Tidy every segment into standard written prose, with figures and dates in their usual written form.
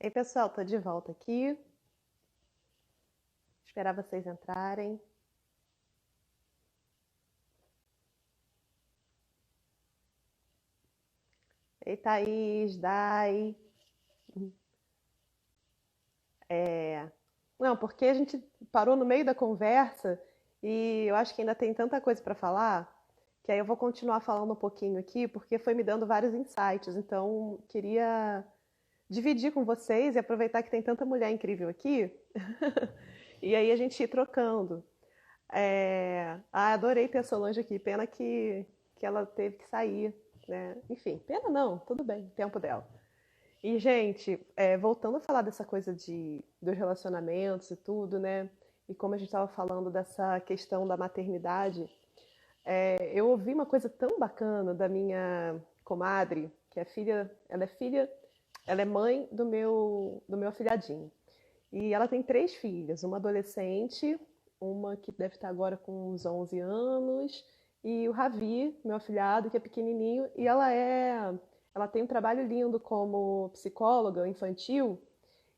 Ei, pessoal, tô de volta aqui. Esperar vocês entrarem. Ei, Thaís, Dai. Não, porque a gente parou no meio da conversa e eu acho que ainda tem tanta coisa para falar que aí eu vou continuar falando um pouquinho aqui porque foi me dando vários insights. Então, queria dividir com vocês e aproveitar que tem tanta mulher incrível aqui e aí a gente ir trocando. Adorei ter a Solange aqui. Pena que ela teve que sair, né? Enfim, pena não, tudo bem, tempo dela. E, gente, voltando a falar dessa coisa dos relacionamentos e tudo, né? E como a gente estava falando dessa questão da maternidade, eu ouvi uma coisa tão bacana da minha comadre, que é filha, ela é mãe do meu afilhadinho. E ela tem três filhas, uma adolescente, uma que deve estar agora com uns 11 anos, e o Ravi, meu afilhado, que é pequenininho, e ela tem um trabalho lindo como psicóloga infantil,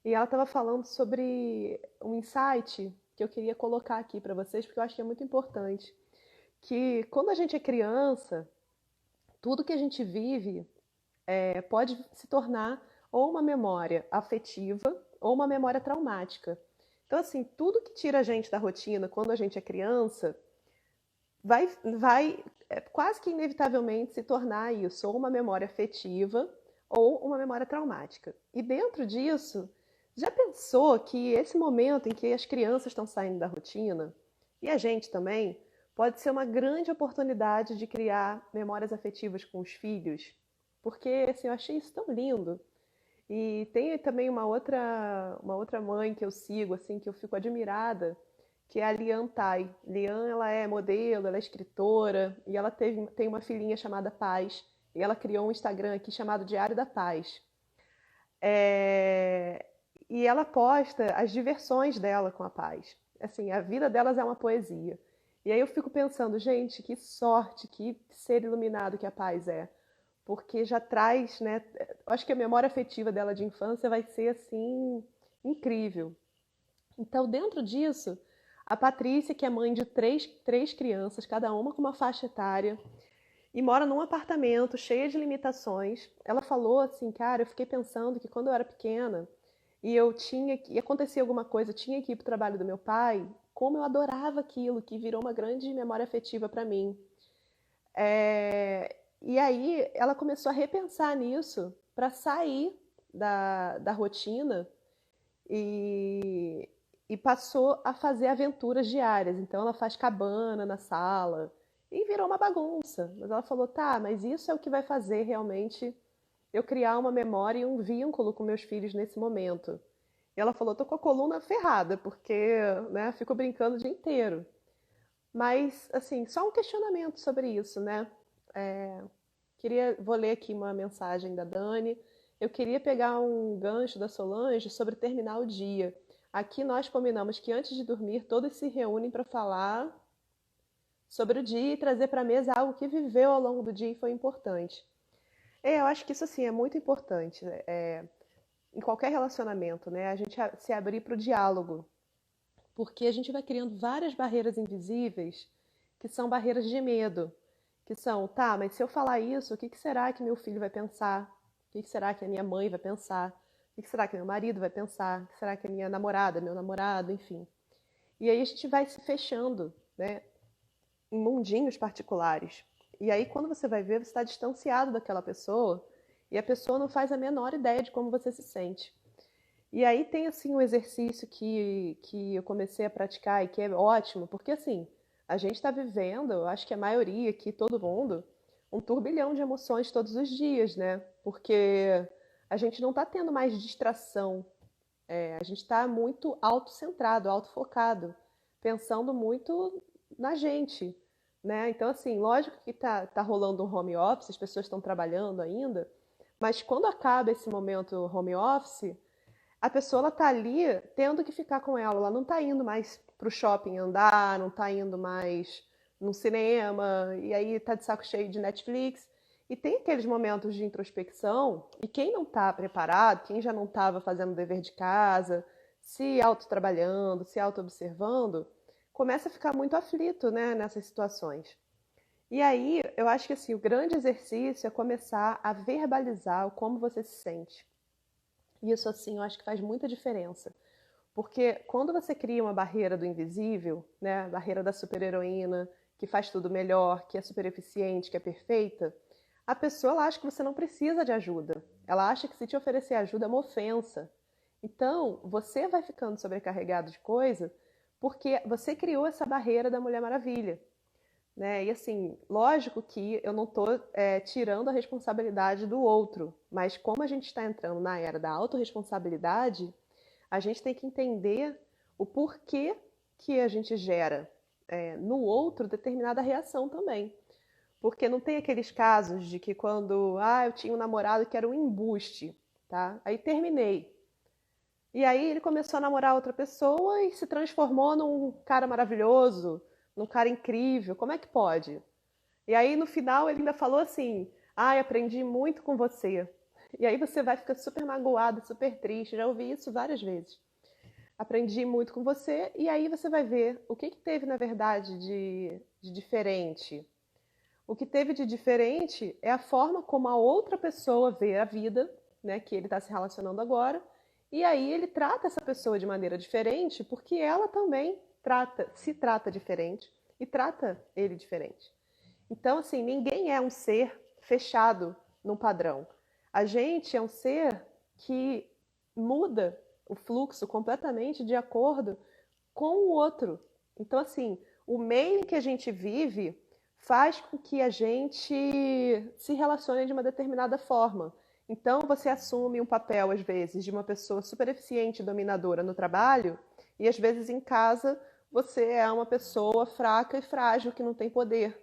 e ela estava falando sobre um insight que eu queria colocar aqui para vocês, porque eu acho que é muito importante, que quando a gente é criança, tudo que a gente vive pode se tornar ou uma memória afetiva ou uma memória traumática. Então, assim, tudo que tira a gente da rotina quando a gente é criança vai quase que inevitavelmente se tornar isso, ou uma memória afetiva ou uma memória traumática. E dentro disso, já pensou que esse momento em que as crianças estão saindo da rotina, e a gente também, pode ser uma grande oportunidade de criar memórias afetivas com os filhos? Porque assim, eu achei isso tão lindo. E tem também uma outra mãe que eu sigo, assim, que eu fico admirada, que é a Lian Tai. Lian, ela é modelo, ela é escritora, e ela tem uma filhinha chamada Paz, e ela criou um Instagram aqui chamado Diário da Paz. É, E ela posta as diversões dela com a Paz. Assim, a vida delas é uma poesia. E aí eu fico pensando, gente, que sorte, que ser iluminado que a Paz é, porque já traz, né? Acho que a memória afetiva dela de infância vai ser assim incrível. Então, dentro disso, a Patrícia, que é mãe de três crianças, cada uma com uma faixa etária, e mora num apartamento cheio de limitações, ela falou assim, cara, eu fiquei pensando que quando eu era pequena e acontecia alguma coisa, eu tinha que ir para o trabalho do meu pai, como eu adorava aquilo, que virou uma grande memória afetiva para mim. E aí ela começou a repensar nisso para sair da rotina e, e passou a fazer aventuras diárias. Então ela faz cabana na sala e virou uma bagunça. Mas ela falou: tá, mas isso é o que vai fazer realmente eu criar uma memória e um vínculo com meus filhos nesse momento. E ela falou: tô com a coluna ferrada, porque né, fico brincando o dia inteiro. Mas, assim, só um questionamento sobre isso, né? Vou ler aqui uma mensagem da Dani. Eu queria pegar um gancho da Solange sobre terminar o dia. Aqui nós combinamos que antes de dormir todos se reúnem para falar sobre o dia e trazer para a mesa algo que viveu ao longo do dia e foi importante. Eu acho que isso assim é muito importante, né? Em qualquer relacionamento, né? A gente se abrir para o diálogo, porque a gente vai criando várias barreiras invisíveis que são barreiras de medo, que são, tá, mas se eu falar isso, o que será que meu filho vai pensar? O que será que a minha mãe vai pensar? O que será que meu marido vai pensar? O que será que a minha namorada, meu namorado, enfim. E aí a gente vai se fechando, né, em mundinhos particulares. E aí quando você vai ver, você está distanciado daquela pessoa e a pessoa não faz a menor ideia de como você se sente. E aí tem assim um exercício que eu comecei a praticar e que é ótimo, porque assim, a gente está vivendo, eu acho que a maioria aqui, todo mundo, um turbilhão de emoções todos os dias, né? Porque a gente não está tendo mais distração, a gente está muito autocentrado, autofocado, pensando muito na gente, né? Então, assim, lógico que tá rolando um home office, as pessoas estão trabalhando ainda, mas quando acaba esse momento home office, a pessoa ela tá ali tendo que ficar com ela não tá indo mais pro shopping andar, não tá indo mais no cinema, e aí tá de saco cheio de Netflix, E tem aqueles momentos de introspecção, e quem não está preparado, quem já não estava fazendo o dever de casa, se autotrabalhando, se auto-observando, começa a ficar muito aflito, né, nessas situações. E aí, eu acho que assim, o grande exercício é começar a verbalizar o como você se sente. Isso, assim, eu acho que faz muita diferença. Porque quando você cria uma barreira do invisível, né, a barreira da super-heroína, que faz tudo melhor, que é super eficiente, que é perfeita, a pessoa ela acha que você não precisa de ajuda. Ela acha que se te oferecer ajuda é uma ofensa. Então, você vai ficando sobrecarregado de coisa porque você criou essa barreira da Mulher Maravilha. Né? E assim, lógico que eu não estou tirando a responsabilidade do outro, mas como a gente está entrando na era da autorresponsabilidade, a gente tem que entender o porquê que a gente gera no outro determinada reação também. Porque não tem aqueles casos de que quando eu tinha um namorado que era um embuste, tá? Aí terminei. E aí ele começou a namorar outra pessoa e se transformou num cara maravilhoso, num cara incrível. Como é que pode? E aí no final ele ainda falou assim: "Ai, aprendi muito com você". E aí você vai ficar super magoado, super triste. Já ouvi isso várias vezes. Aprendi muito com você e aí você vai ver o que que teve na verdade de diferente. O que teve de diferente é a forma como a outra pessoa vê a vida, né, que ele está se relacionando agora, e aí ele trata essa pessoa de maneira diferente, porque ela também se trata diferente e trata ele diferente. Então, assim, ninguém é um ser fechado num padrão. A gente é um ser que muda o fluxo completamente de acordo com o outro. Então, assim, o meio em que a gente vive faz com que a gente se relacione de uma determinada forma. Então, você assume um papel, às vezes, de uma pessoa super eficiente e dominadora no trabalho, e às vezes em casa você é uma pessoa fraca e frágil que não tem poder.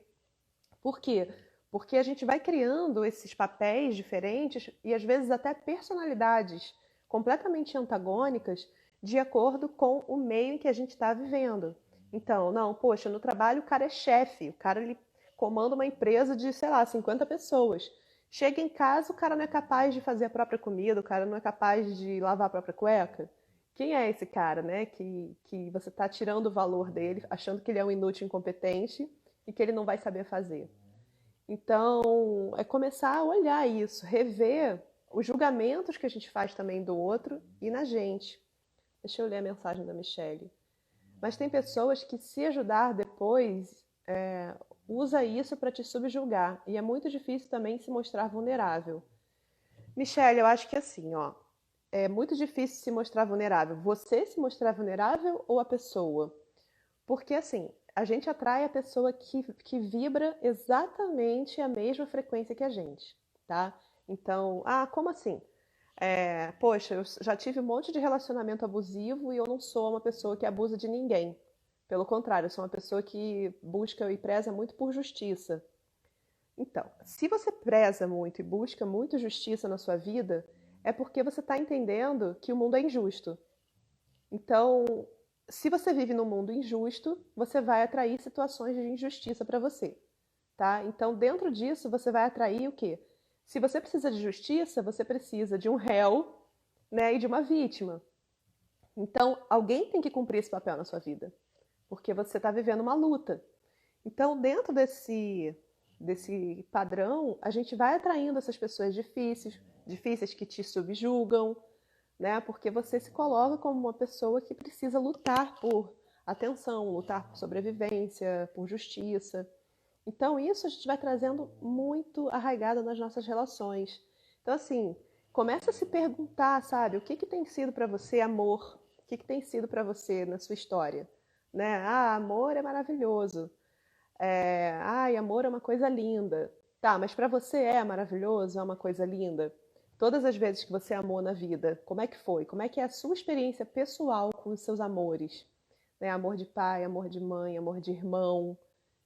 Por quê? Porque a gente vai criando esses papéis diferentes e às vezes até personalidades completamente antagônicas de acordo com o meio em que a gente está vivendo. Então, não, poxa, no trabalho o cara é chefe, o cara ele comanda uma empresa de, sei lá, 50 pessoas. Chega em casa, o cara não é capaz de fazer a própria comida, o cara não é capaz de lavar a própria cueca. Quem é esse cara, né? Que você está tirando o valor dele, achando que ele é um inútil incompetente e que ele não vai saber fazer. Então, é começar a olhar isso, rever os julgamentos que a gente faz também do outro e na gente. Deixa eu ler a mensagem da Michelle. Mas tem pessoas que, se ajudar depois, usa isso para te subjugar. E é muito difícil também se mostrar vulnerável. Michelle, eu acho que assim, ó, é muito difícil se mostrar vulnerável. Você se mostrar vulnerável ou a pessoa? Porque assim, a gente atrai a pessoa que vibra exatamente a mesma frequência que a gente, tá? Então, como assim? Poxa, eu já tive um monte de relacionamento abusivo e eu não sou uma pessoa que abusa de ninguém. Pelo contrário, eu sou uma pessoa que busca e preza muito por justiça. Então, se você preza muito e busca muito justiça na sua vida, é porque você está entendendo que o mundo é injusto. Então, se você vive num mundo injusto, você vai atrair situações de injustiça para você, tá? Então, dentro disso, você vai atrair o quê? Se você precisa de justiça, você precisa de um réu, né, e de uma vítima. Então, alguém tem que cumprir esse papel na sua vida, porque você está vivendo uma luta. Então, dentro desse padrão, a gente vai atraindo essas pessoas difíceis que te subjugam, né? Porque você se coloca como uma pessoa que precisa lutar por atenção, lutar por sobrevivência, por justiça. Então, isso a gente vai trazendo muito arraigado nas nossas relações. Então, assim, começa a se perguntar, sabe, o que tem sido para você amor? O que tem sido para você na sua história? Né? Amor é maravilhoso. Amor é uma coisa linda. Tá, mas para você é maravilhoso, é uma coisa linda? Todas as vezes que você amou na vida, como é que foi? Como é que é a sua experiência pessoal com os seus amores? Né? Amor de pai, amor de mãe, amor de irmão,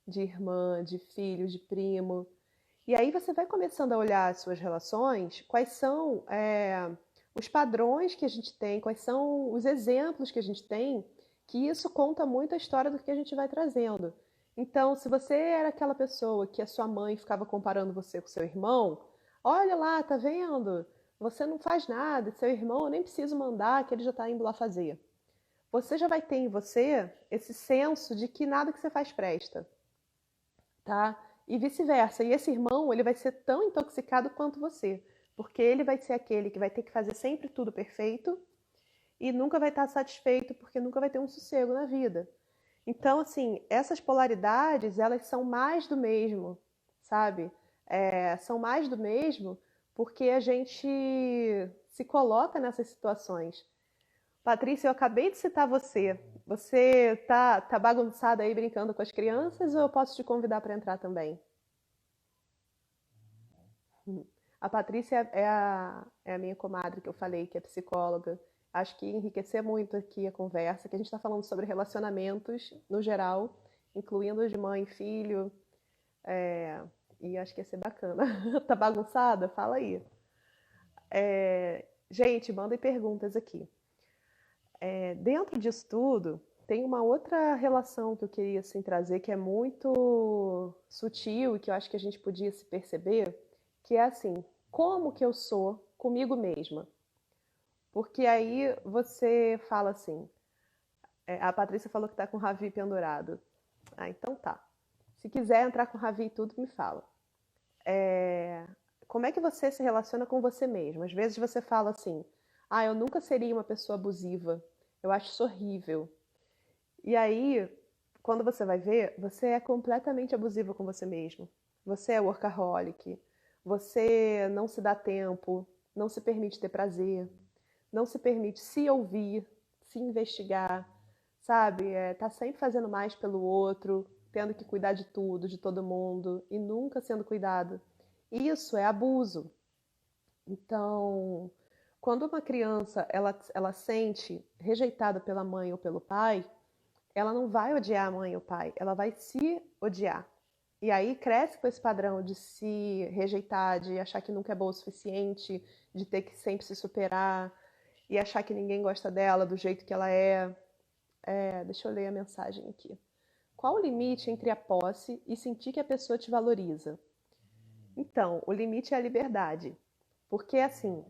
de irmã, de filho, de primo. E aí você vai começando a olhar as suas relações, quais são os padrões que a gente tem, quais são os exemplos que a gente tem, que isso conta muito a história do que a gente vai trazendo. Então, se você era aquela pessoa que a sua mãe ficava comparando você com seu irmão, olha lá, tá vendo? Você não faz nada, seu irmão eu nem preciso mandar, que ele já está indo lá fazer. Você já vai ter em você esse senso de que nada que você faz presta, tá? E vice-versa. E esse irmão, ele vai ser tão intoxicado quanto você, porque ele vai ser aquele que vai ter que fazer sempre tudo perfeito e nunca vai estar satisfeito, porque nunca vai ter um sossego na vida. Então, assim, essas polaridades, elas são mais do mesmo, sabe? São mais do mesmo porque a gente se coloca nessas situações. Patrícia, eu acabei de citar você. Você tá bagunçada aí brincando com as crianças ou eu posso te convidar para entrar também? A Patrícia é a minha comadre que eu falei, que é psicóloga. Acho que enriquecer muito aqui a conversa, que a gente está falando sobre relacionamentos no geral, incluindo de mãe e filho, é, e acho que ia ser bacana. Tá bagunçada? Fala aí. Gente, mandem perguntas aqui. Dentro disso tudo, tem uma outra relação que eu queria assim, trazer que é muito sutil e que eu acho que a gente podia se perceber, que é assim, como que eu sou comigo mesma? Porque aí você fala assim, a Patrícia falou que tá com o Ravi pendurado. Ah, então tá. Se quiser entrar com o Ravi e tudo, me fala. É, Como é que você se relaciona com você mesmo? Às vezes você fala assim, eu nunca seria uma pessoa abusiva, eu acho isso horrível. E aí, quando você vai ver, você é completamente abusiva com você mesmo. Você é workaholic, você não se dá tempo, não se permite ter prazer, não se permite se ouvir, se investigar, sabe? Tá sempre fazendo mais pelo outro, tendo que cuidar de tudo, de todo mundo e nunca sendo cuidado. Isso é abuso. Então, quando uma criança ela sente rejeitada pela mãe ou pelo pai, ela não vai odiar a mãe ou o pai, ela vai se odiar. E aí cresce com esse padrão de se rejeitar, de achar que nunca é boa o suficiente, de ter que sempre se superar e achar que ninguém gosta dela do jeito que ela é. Deixa eu ler a mensagem aqui. Qual o limite entre a posse e sentir que a pessoa te valoriza? Então, o limite é a liberdade. Porque assim,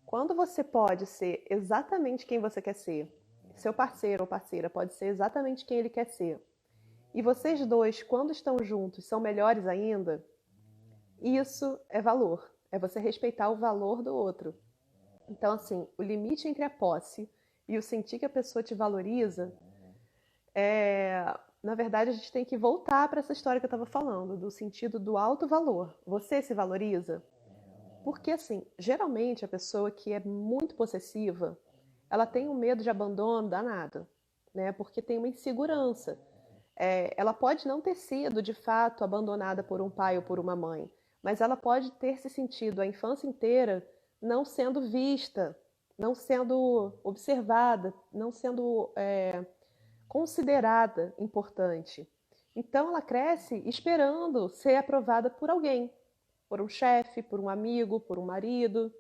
quando você pode ser exatamente quem você quer ser, seu parceiro ou parceira pode ser exatamente quem ele quer ser, e vocês dois, quando estão juntos, são melhores ainda, isso é valor. É você respeitar o valor do outro. Então, assim, o limite entre a posse e o sentir que a pessoa te valoriza na verdade, a gente tem que voltar para essa história que eu estava falando, do sentido do alto valor. Você se valoriza? Porque, assim, geralmente a pessoa que é muito possessiva, ela tem um medo de abandono danado, né? Porque tem uma insegurança. Ela pode não ter sido, de fato, abandonada por um pai ou por uma mãe, mas ela pode ter se sentido a infância inteira não sendo vista, não sendo observada, não sendo considerada importante. Então ela cresce esperando ser aprovada por alguém, por um chefe, por um amigo, por um marido.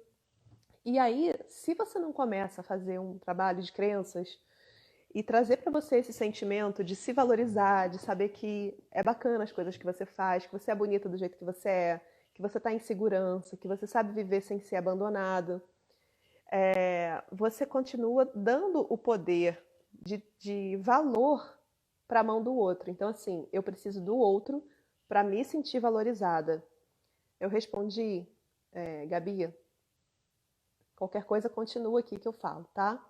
E aí, se você não começa a fazer um trabalho de crenças e trazer para você esse sentimento de se valorizar, de saber que é bacana as coisas que você faz, que você é bonita do jeito que você está em segurança, que você sabe viver sem ser abandonado, você continua dando o poder de valor para a mão do outro. Então, assim, eu preciso do outro para me sentir valorizada. Eu respondi, Gabi, qualquer coisa continua aqui que eu falo, tá?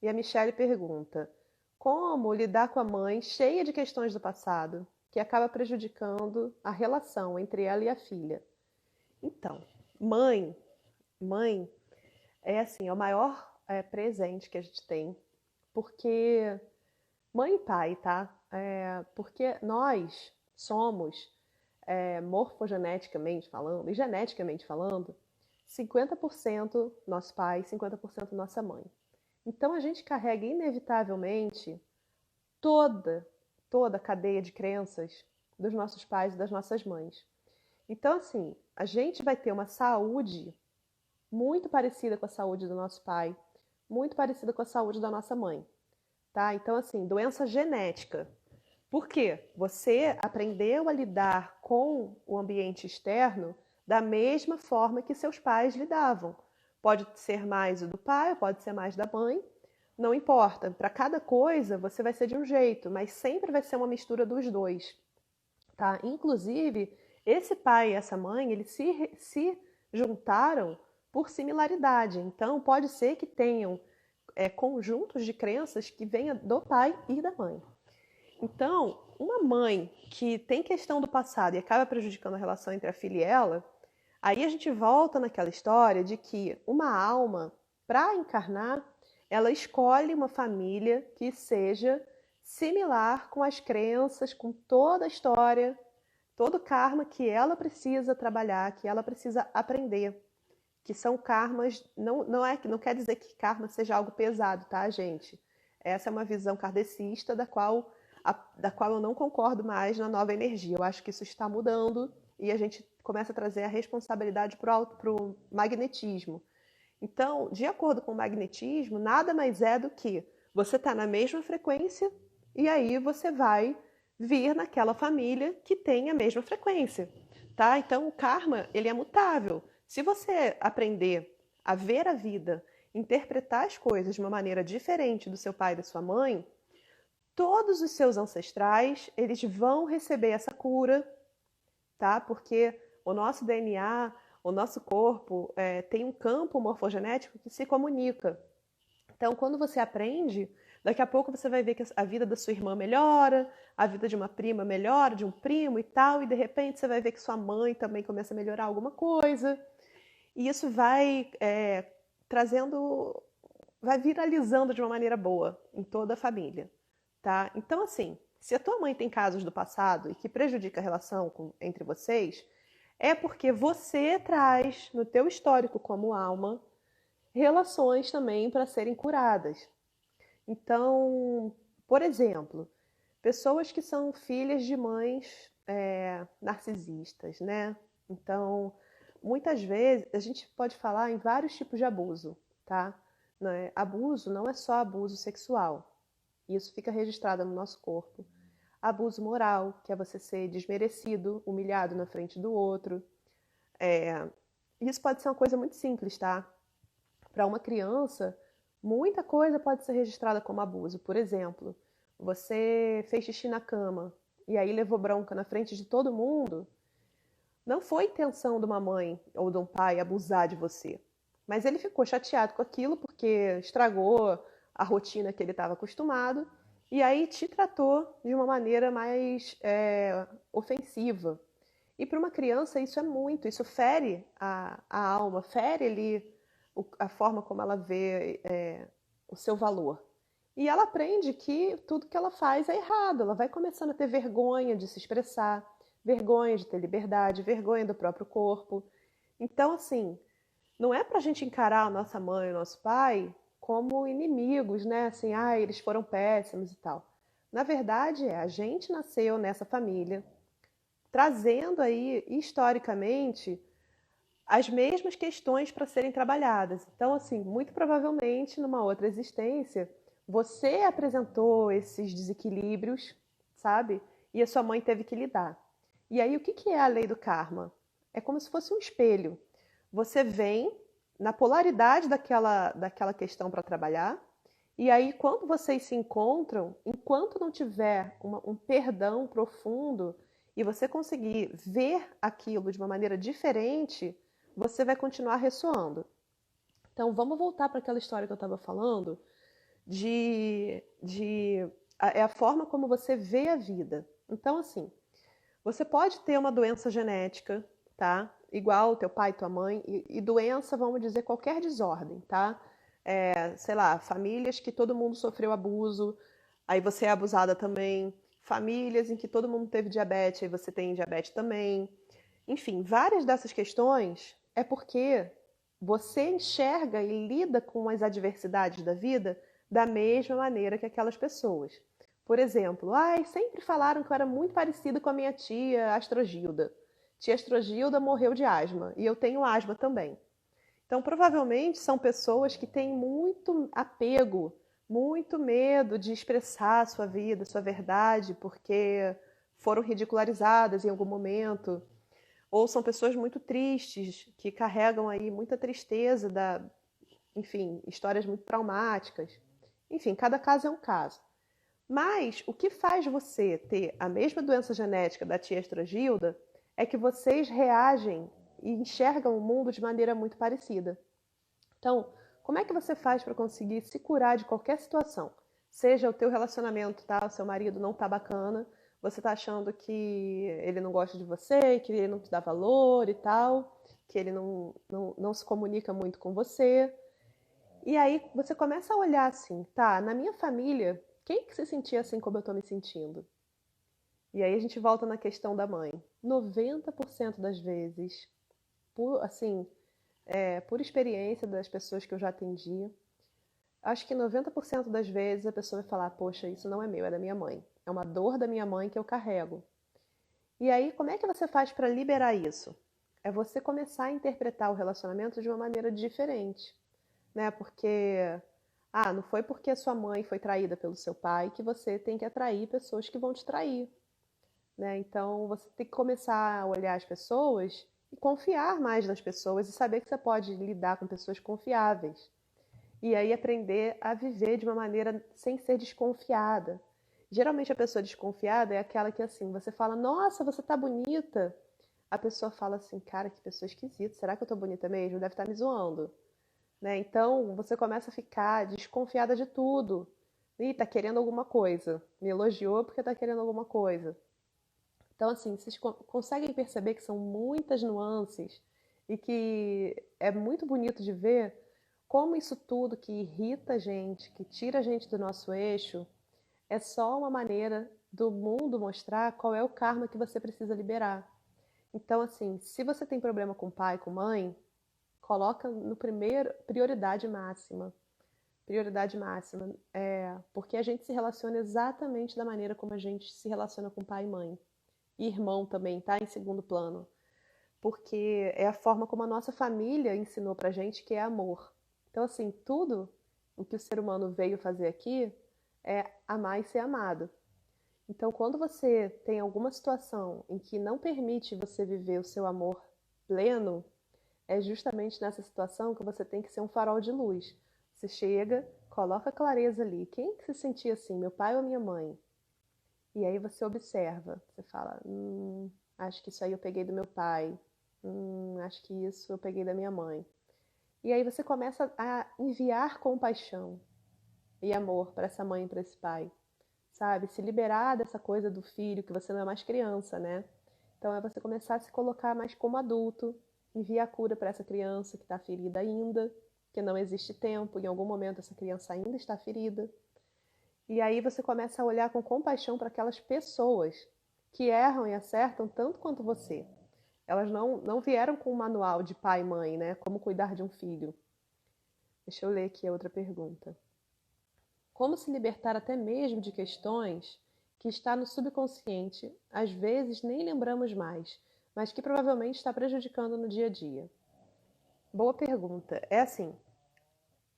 E a Michelle pergunta: como lidar com a mãe cheia de questões do passado, que acaba prejudicando a relação entre ela e a filha? Então, mãe, mãe é assim, é o maior presente que a gente tem, porque mãe e pai, tá? Porque nós somos, morfogeneticamente falando e geneticamente falando, 50% nosso pai, 50% nossa mãe. Então a gente carrega inevitavelmente toda, toda a cadeia de crenças dos nossos pais e das nossas mães. Então, assim, a gente vai ter uma saúde muito parecida com a saúde do nosso pai, muito parecida com a saúde da nossa mãe, tá? Então, assim, doença genética. Por quê? Você aprendeu a lidar com o ambiente externo da mesma forma que seus pais lidavam. Pode ser mais o do pai, pode ser mais da mãe, não importa. Para cada coisa você vai ser de um jeito, mas sempre vai ser uma mistura dos dois, tá? Inclusive, esse pai e essa mãe, eles se juntaram por similaridade. Então, pode ser que tenham conjuntos de crenças que venham do pai e da mãe. Então, uma mãe que tem questão do passado e acaba prejudicando a relação entre a filha e ela, aí a gente volta naquela história de que uma alma, para encarnar, ela escolhe uma família que seja similar com as crenças, com toda a história, todo o karma que ela precisa trabalhar, que ela precisa aprender. Que são karmas, não quer dizer que karma seja algo pesado, tá, gente? Essa é uma visão kardecista da qual eu não concordo mais na nova energia. Eu acho que isso está mudando e a gente começa a trazer a responsabilidade para o magnetismo. Então, de acordo com o magnetismo, nada mais é do que você está na mesma frequência e aí você vai vir naquela família que tem a mesma frequência, tá? Então, o karma, ele é mutável. Se você aprender a ver a vida, interpretar as coisas de uma maneira diferente do seu pai e da sua mãe, todos os seus ancestrais, eles vão receber essa cura, tá? Porque o nosso DNA, o nosso corpo, tem um campo morfogenético que se comunica. Então, quando você aprende, daqui a pouco você vai ver que a vida da sua irmã melhora, a vida de uma prima melhora, de um primo e tal, e de repente você vai ver que sua mãe também começa a melhorar alguma coisa. E isso vai vai viralizando de uma maneira boa em toda a família, tá? Então, assim, se a tua mãe tem casos do passado e que prejudica a relação entre vocês, é porque você traz no teu histórico como alma relações também para serem curadas. Então, por exemplo, pessoas que são filhas de mães narcisistas, né? Então, muitas vezes a gente pode falar em vários tipos de abuso, tá? Abuso não é só abuso sexual. Isso fica registrado no nosso corpo. Abuso moral, que é você ser desmerecido, humilhado na frente do outro. Isso pode ser uma coisa muito simples, tá? Para uma criança, muita coisa pode ser registrada como abuso. Por exemplo, você fez xixi na cama e aí levou bronca na frente de todo mundo. Não foi intenção de uma mãe ou de um pai abusar de você. Mas ele ficou chateado com aquilo porque estragou a rotina que ele estava acostumado e aí te tratou de uma maneira mais ofensiva. E para uma criança isso fere a alma, fere ali a forma como ela vê o seu valor. E ela aprende que tudo que ela faz é errado, ela vai começando a ter vergonha de se expressar, vergonha de ter liberdade, vergonha do próprio corpo. Então, assim, não é para a gente encarar a nossa mãe e o nosso pai como inimigos, né? Assim, eles foram péssimos e tal. Na verdade, a gente nasceu nessa família, trazendo aí, historicamente, as mesmas questões para serem trabalhadas. Então, assim, muito provavelmente, numa outra existência, você apresentou esses desequilíbrios, sabe? E a sua mãe teve que lidar. E aí, o que é a lei do karma? É como se fosse um espelho. Você vem na polaridade daquela questão para trabalhar, e aí, quando vocês se encontram, enquanto não tiver um perdão profundo e você conseguir ver aquilo de uma maneira diferente, você vai continuar ressoando. Então, vamos voltar para aquela história que eu estava falando, é a forma como você vê a vida. Então, assim, você pode ter uma doença genética, tá? Igual teu pai e tua mãe, e doença, vamos dizer, qualquer desordem, tá? Sei lá, famílias que todo mundo sofreu abuso, aí você é abusada também. Famílias em que todo mundo teve diabetes, aí você tem diabetes também. Enfim, várias dessas questões é porque você enxerga e lida com as adversidades da vida da mesma maneira que aquelas pessoas. Por exemplo, sempre falaram que eu era muito parecida com a minha tia Astrogilda. Tia Astrogilda morreu de asma e eu tenho asma também. Então, provavelmente, são pessoas que têm muito apego muito medo de expressar a sua vida, a sua verdade, porque foram ridicularizadas em algum momento, ou são pessoas muito tristes, que carregam aí muita tristeza, enfim, histórias muito traumáticas. Enfim, cada caso é um caso. Mas o que faz você ter a mesma doença genética da tia Estrogilda é que vocês reagem e enxergam o mundo de maneira muito parecida. Então, como é que você faz para conseguir se curar de qualquer situação? Seja o teu relacionamento, tá? O seu marido não tá bacana, você tá achando que ele não gosta de você, que ele não te dá valor e tal, que ele não se comunica muito com você. E aí você começa a olhar assim, tá, na minha família, quem que se sentia assim como eu tô me sentindo? E aí a gente volta na questão da mãe. 90% das vezes, assim, por experiência das pessoas que eu já atendi, acho que 90% das vezes a pessoa vai falar, poxa, isso não é meu, é da minha mãe. É uma dor da minha mãe que eu carrego. E aí, como é que você faz para liberar isso? É você começar a interpretar o relacionamento de uma maneira diferente, né? Porque, não foi porque a sua mãe foi traída pelo seu pai que você tem que atrair pessoas que vão te trair, né? Então, você tem que começar a olhar as pessoas e confiar mais nas pessoas e saber que você pode lidar com pessoas confiáveis. E aí aprender a viver de uma maneira sem ser desconfiada. Geralmente a pessoa desconfiada é aquela que assim, você fala, nossa, você tá bonita. A pessoa fala assim, cara, que pessoa esquisita, será que eu tô bonita mesmo? Deve estar me zoando. Né? Então você começa a ficar desconfiada de tudo. Ih, tá querendo alguma coisa. Me elogiou porque tá querendo alguma coisa. Então, assim, vocês conseguem perceber que são muitas nuances e que é muito bonito de ver como isso tudo que irrita a gente, que tira a gente do nosso eixo, é só uma maneira do mundo mostrar qual é o karma que você precisa liberar. Então, assim, se você tem problema com pai, com mãe, coloca no primeiro prioridade máxima. Prioridade máxima. Porque a gente se relaciona exatamente da maneira como a gente se relaciona com pai e mãe. E irmão também, tá? Em segundo plano. Porque é a forma como a nossa família ensinou pra gente que é amor. Então, assim, tudo o que o ser humano veio fazer aqui é amar e ser amado. Então, quando você tem alguma situação em que não permite você viver o seu amor pleno, é justamente nessa situação que você tem que ser um farol de luz. Você chega, coloca clareza ali. Quem que se sentia assim, meu pai ou minha mãe? E aí você observa, você fala, acho que isso aí eu peguei do meu pai, acho que isso eu peguei da minha mãe. E aí você começa a enviar compaixão e amor para essa mãe e para esse pai, sabe? Se liberar dessa coisa do filho, que você não é mais criança, né? Então é você começar a se colocar mais como adulto, enviar cura para essa criança que está ferida ainda, que não existe tempo, em algum momento essa criança ainda está ferida. E aí você começa a olhar com compaixão para aquelas pessoas que erram e acertam tanto quanto você. Elas não vieram com um manual de pai e mãe, né? Como cuidar de um filho. Deixa eu ler aqui a outra pergunta. Como se libertar até mesmo de questões que está no subconsciente, às vezes nem lembramos mais, mas que provavelmente está prejudicando no dia a dia? Boa pergunta. É assim,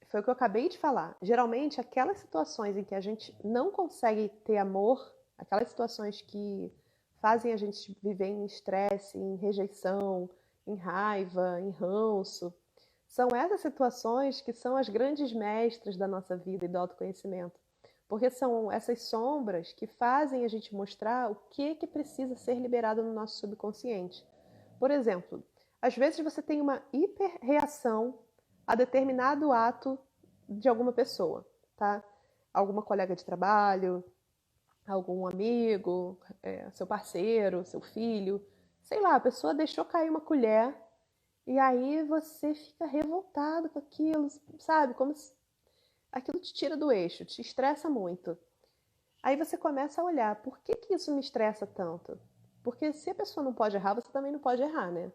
foi o que eu acabei de falar. Geralmente, aquelas situações em que a gente não consegue ter amor, aquelas situações que fazem a gente viver em estresse, em rejeição, em raiva, em ranço, são essas situações que são as grandes mestras da nossa vida e do autoconhecimento. Porque são essas sombras que fazem a gente mostrar o que precisa ser liberado no nosso subconsciente. Por exemplo, às vezes você tem uma hiperreação a determinado ato de alguma pessoa, tá? Alguma colega de trabalho, algum amigo, seu parceiro, seu filho, sei lá, a pessoa deixou cair uma colher e aí você fica revoltado com aquilo, sabe? Como se aquilo te tira do eixo, te estressa muito. Aí você começa a olhar, por que que isso me estressa tanto? Porque se a pessoa não pode errar, você também não pode errar, né?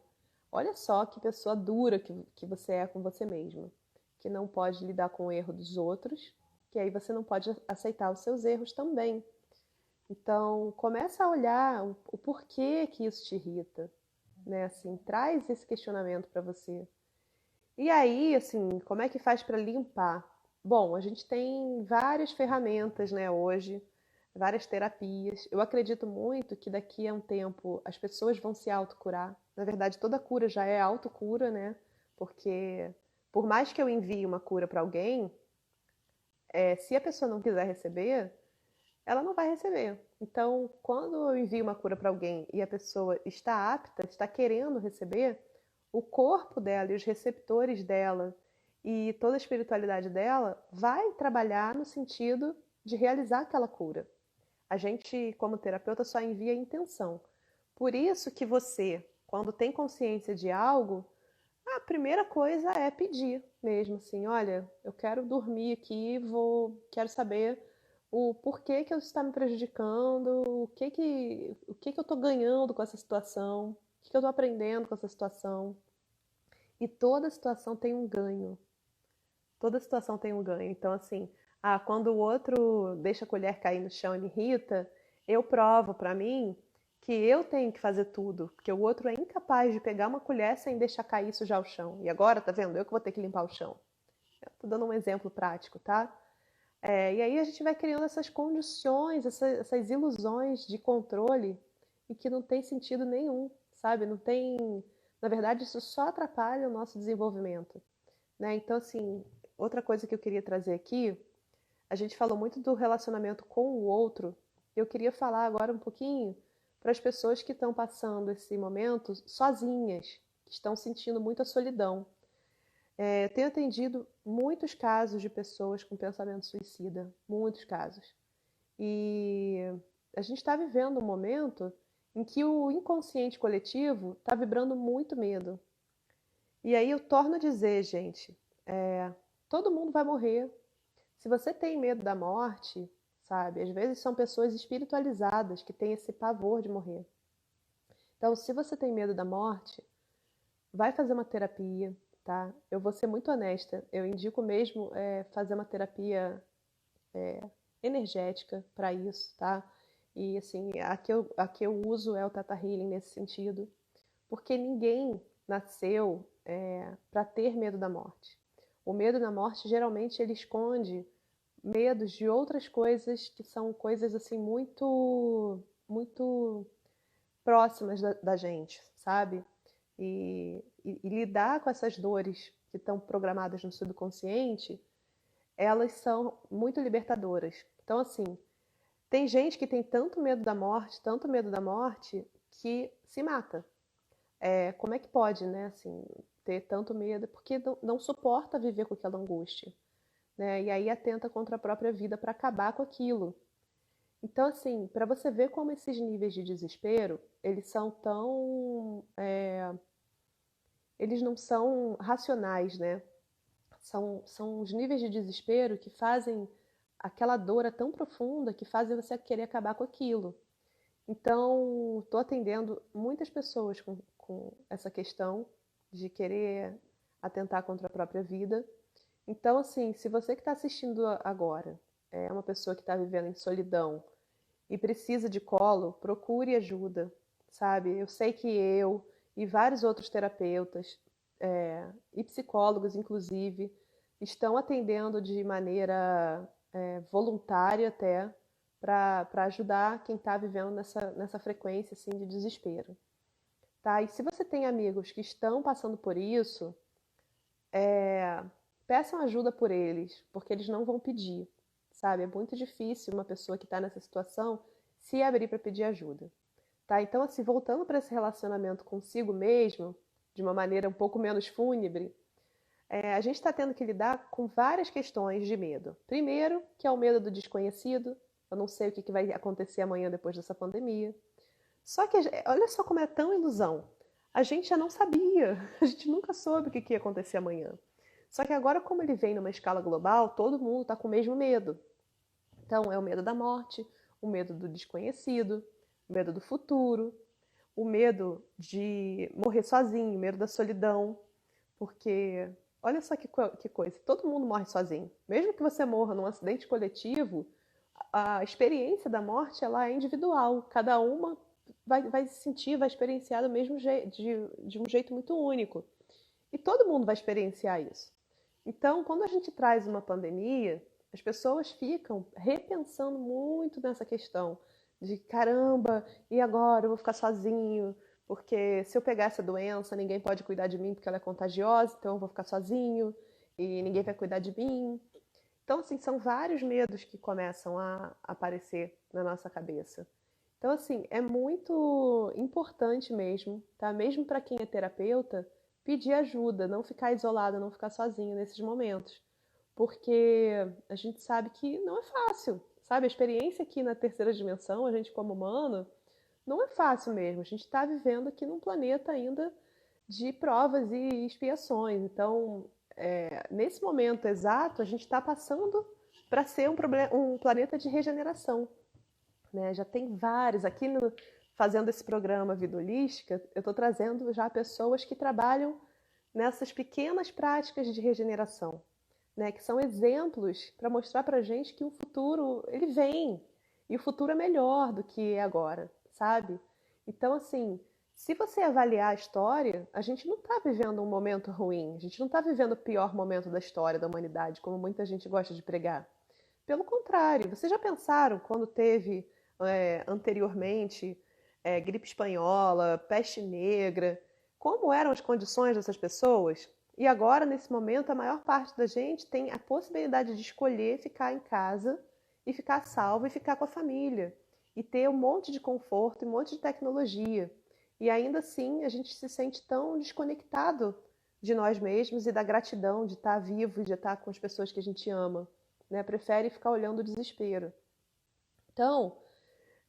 Olha só que pessoa dura que você é com você mesma, que não pode lidar com o erro dos outros, que aí você não pode aceitar os seus erros também. Então, começa a olhar o porquê que isso te irrita, né? Assim, traz esse questionamento para você. E aí, assim, como é que faz para limpar? Bom, a gente tem várias ferramentas, né, hoje, várias terapias. Eu acredito muito que daqui a um tempo as pessoas vão se autocurar. Na verdade, toda cura já é autocura, né? Porque por mais que eu envie uma cura para alguém, se a pessoa não quiser receber, ela não vai receber. Então, quando eu envio uma cura para alguém e a pessoa está apta, está querendo receber, o corpo dela e os receptores dela e toda a espiritualidade dela vai trabalhar no sentido de realizar aquela cura. A gente, como terapeuta, só envia a intenção. Por isso que você, quando tem consciência de algo, a primeira coisa é pedir mesmo, assim, olha, eu quero dormir aqui, quero saber o porquê que eu está me prejudicando, o que eu estou ganhando com essa situação, o que eu estou aprendendo com essa situação. E toda situação tem um ganho. Toda situação tem um ganho. Então, assim, quando o outro deixa a colher cair no chão e me irrita, eu provo para mim que eu tenho que fazer tudo, porque o outro é incapaz de pegar uma colher sem deixar cair e sujar o chão. E agora, tá vendo? Eu que vou ter que limpar o chão. Eu tô dando um exemplo prático, tá? E aí a gente vai criando essas condições, essas ilusões de controle e que não tem sentido nenhum, sabe? Não tem. Na verdade, isso só atrapalha o nosso desenvolvimento, né? Então, assim, outra coisa que eu queria trazer aqui, a gente falou muito do relacionamento com o outro. Eu queria falar agora um pouquinho para as pessoas que estão passando esse momento sozinhas, que estão sentindo muita solidão. Eu tenho atendido muitos casos de pessoas com pensamento suicida, muitos casos. E a gente está vivendo um momento em que o inconsciente coletivo está vibrando muito medo. E aí eu torno a dizer, gente, todo mundo vai morrer. Se você tem medo da morte, sabe, às vezes são pessoas espiritualizadas que têm esse pavor de morrer. Então, se você tem medo da morte, vai fazer uma terapia, tá? Eu vou ser muito honesta, eu indico mesmo fazer uma terapia energética para isso, tá? E assim, a que eu uso é o Theta Healing nesse sentido, porque ninguém nasceu para ter medo da morte. O medo da morte geralmente ele esconde medos de outras coisas que são coisas assim muito muito próximas da gente, sabe? E lidar com essas dores que estão programadas no subconsciente, elas são muito libertadoras. Então, assim, tem gente que tem tanto medo da morte, que se mata. Como é que pode, né, assim, ter tanto medo? Porque não suporta viver com aquela angústia, né? E aí atenta contra a própria vida para acabar com aquilo. Então, assim, para você ver como esses níveis de desespero, eles são tão, eles não são racionais, né? São os níveis de desespero que fazem aquela dor é tão profunda que fazem você querer acabar com aquilo. Então, estou atendendo muitas pessoas com essa questão de querer atentar contra a própria vida. Então, assim, se você que está assistindo agora é uma pessoa que está vivendo em solidão e precisa de colo, procure ajuda, sabe? Eu sei que eu e vários outros terapeutas e psicólogos, inclusive, estão atendendo de maneira voluntária até para ajudar quem está vivendo nessa frequência assim, de desespero. Tá? E se você tem amigos que estão passando por isso, peçam ajuda por eles, porque eles não vão pedir, sabe? É muito difícil uma pessoa que está nessa situação se abrir para pedir ajuda. Tá? Então, assim, voltando para esse relacionamento consigo mesmo, de uma maneira um pouco menos fúnebre, a gente está tendo que lidar com várias questões de medo. Primeiro, que é o medo do desconhecido. Eu não sei o que vai acontecer amanhã depois dessa pandemia. Só que, olha só como é tão ilusão. A gente já não sabia, a gente nunca soube o que ia acontecer amanhã. Só que agora, como ele vem numa escala global, todo mundo está com o mesmo medo. Então, é o medo da morte, o medo do desconhecido, o medo do futuro, o medo de morrer sozinho, o medo da solidão. Porque, olha só que coisa, todo mundo morre sozinho. Mesmo que você morra num acidente coletivo, a experiência da morte ela é individual. Cada uma vai se sentir, vai experienciar do mesmo jeito, de um jeito muito único. E todo mundo vai experienciar isso. Então, quando a gente traz uma pandemia, as pessoas ficam repensando muito nessa questão de caramba, e agora eu vou ficar sozinho, porque se eu pegar essa doença, ninguém pode cuidar de mim porque ela é contagiosa, então eu vou ficar sozinho e ninguém vai cuidar de mim. Então, assim, são vários medos que começam a aparecer na nossa cabeça. Então, assim, é muito importante mesmo, tá? Mesmo para quem é terapeuta, pedir ajuda, não ficar isolado, não ficar sozinho nesses momentos. Porque a gente sabe que não é fácil, sabe? A experiência aqui na terceira dimensão, a gente como humano, não é fácil mesmo. A gente está vivendo aqui num planeta ainda de provas e expiações. Então, nesse momento exato, a gente está passando para ser um planeta de regeneração, né? Já tem vários. Aqui fazendo esse programa Vida Holística, eu estou trazendo já pessoas que trabalham nessas pequenas práticas de regeneração, né? Que são exemplos para mostrar para a gente que o futuro ele vem e o futuro é melhor do que é agora, sabe? Então, assim, se você avaliar a história, a gente não está vivendo um momento ruim, a gente não está vivendo o pior momento da história da humanidade, como muita gente gosta de pregar. Pelo contrário, vocês já pensaram quando teve anteriormente gripe espanhola, peste negra, como eram as condições dessas pessoas? E agora, nesse momento, a maior parte da gente tem a possibilidade de escolher ficar em casa e ficar salvo e ficar com a família. E ter um monte de conforto e um monte de tecnologia. E ainda assim, a gente se sente tão desconectado de nós mesmos e da gratidão de estar vivo e de estar com as pessoas que a gente ama, né? Prefere ficar olhando o desespero. Então,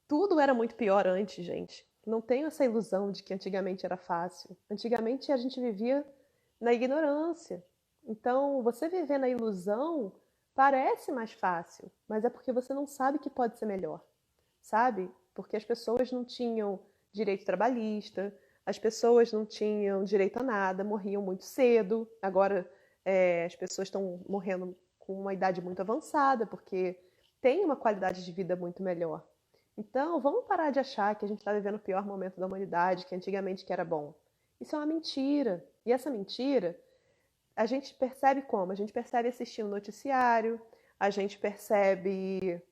tudo era muito pior antes, gente. Não tenho essa ilusão de que antigamente era fácil. Antigamente a gente vivia na ignorância. Então, você viver na ilusão parece mais fácil, mas é porque você não sabe que pode ser melhor, sabe? Porque as pessoas não tinham direito trabalhista, as pessoas não tinham direito a nada, morriam muito cedo. Agora, as pessoas estão morrendo com uma idade muito avançada, porque tem uma qualidade de vida muito melhor. Então, vamos parar de achar que a gente está vivendo o pior momento da humanidade, que antigamente que era bom. Isso é uma mentira. E essa mentira, a gente percebe como? A gente percebe assistindo o noticiário, a gente percebe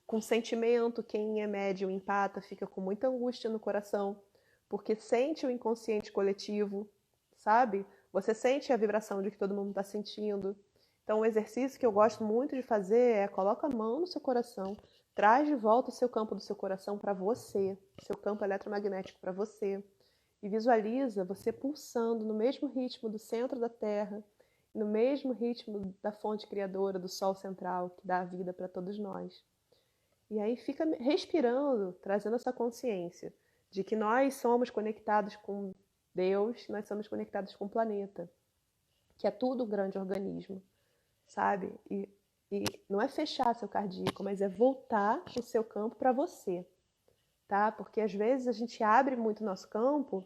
com sentimento, quem é médium empata fica com muita angústia no coração, porque sente o inconsciente coletivo, sabe? Você sente a vibração de que todo mundo está sentindo. Então, um exercício que eu gosto muito de fazer é coloca a mão no seu coração, traz de volta o seu campo do seu coração para você, seu campo eletromagnético para você, e visualiza você pulsando no mesmo ritmo do centro da Terra, no mesmo ritmo da fonte criadora, do Sol central, que dá a vida para todos nós. E aí fica respirando, trazendo essa consciência de que nós somos conectados com Deus, nós somos conectados com o planeta, que é tudo um grande organismo, sabe? E não é fechar seu cardíaco, mas é voltar o seu campo para você, tá? Porque às vezes a gente abre muito nosso campo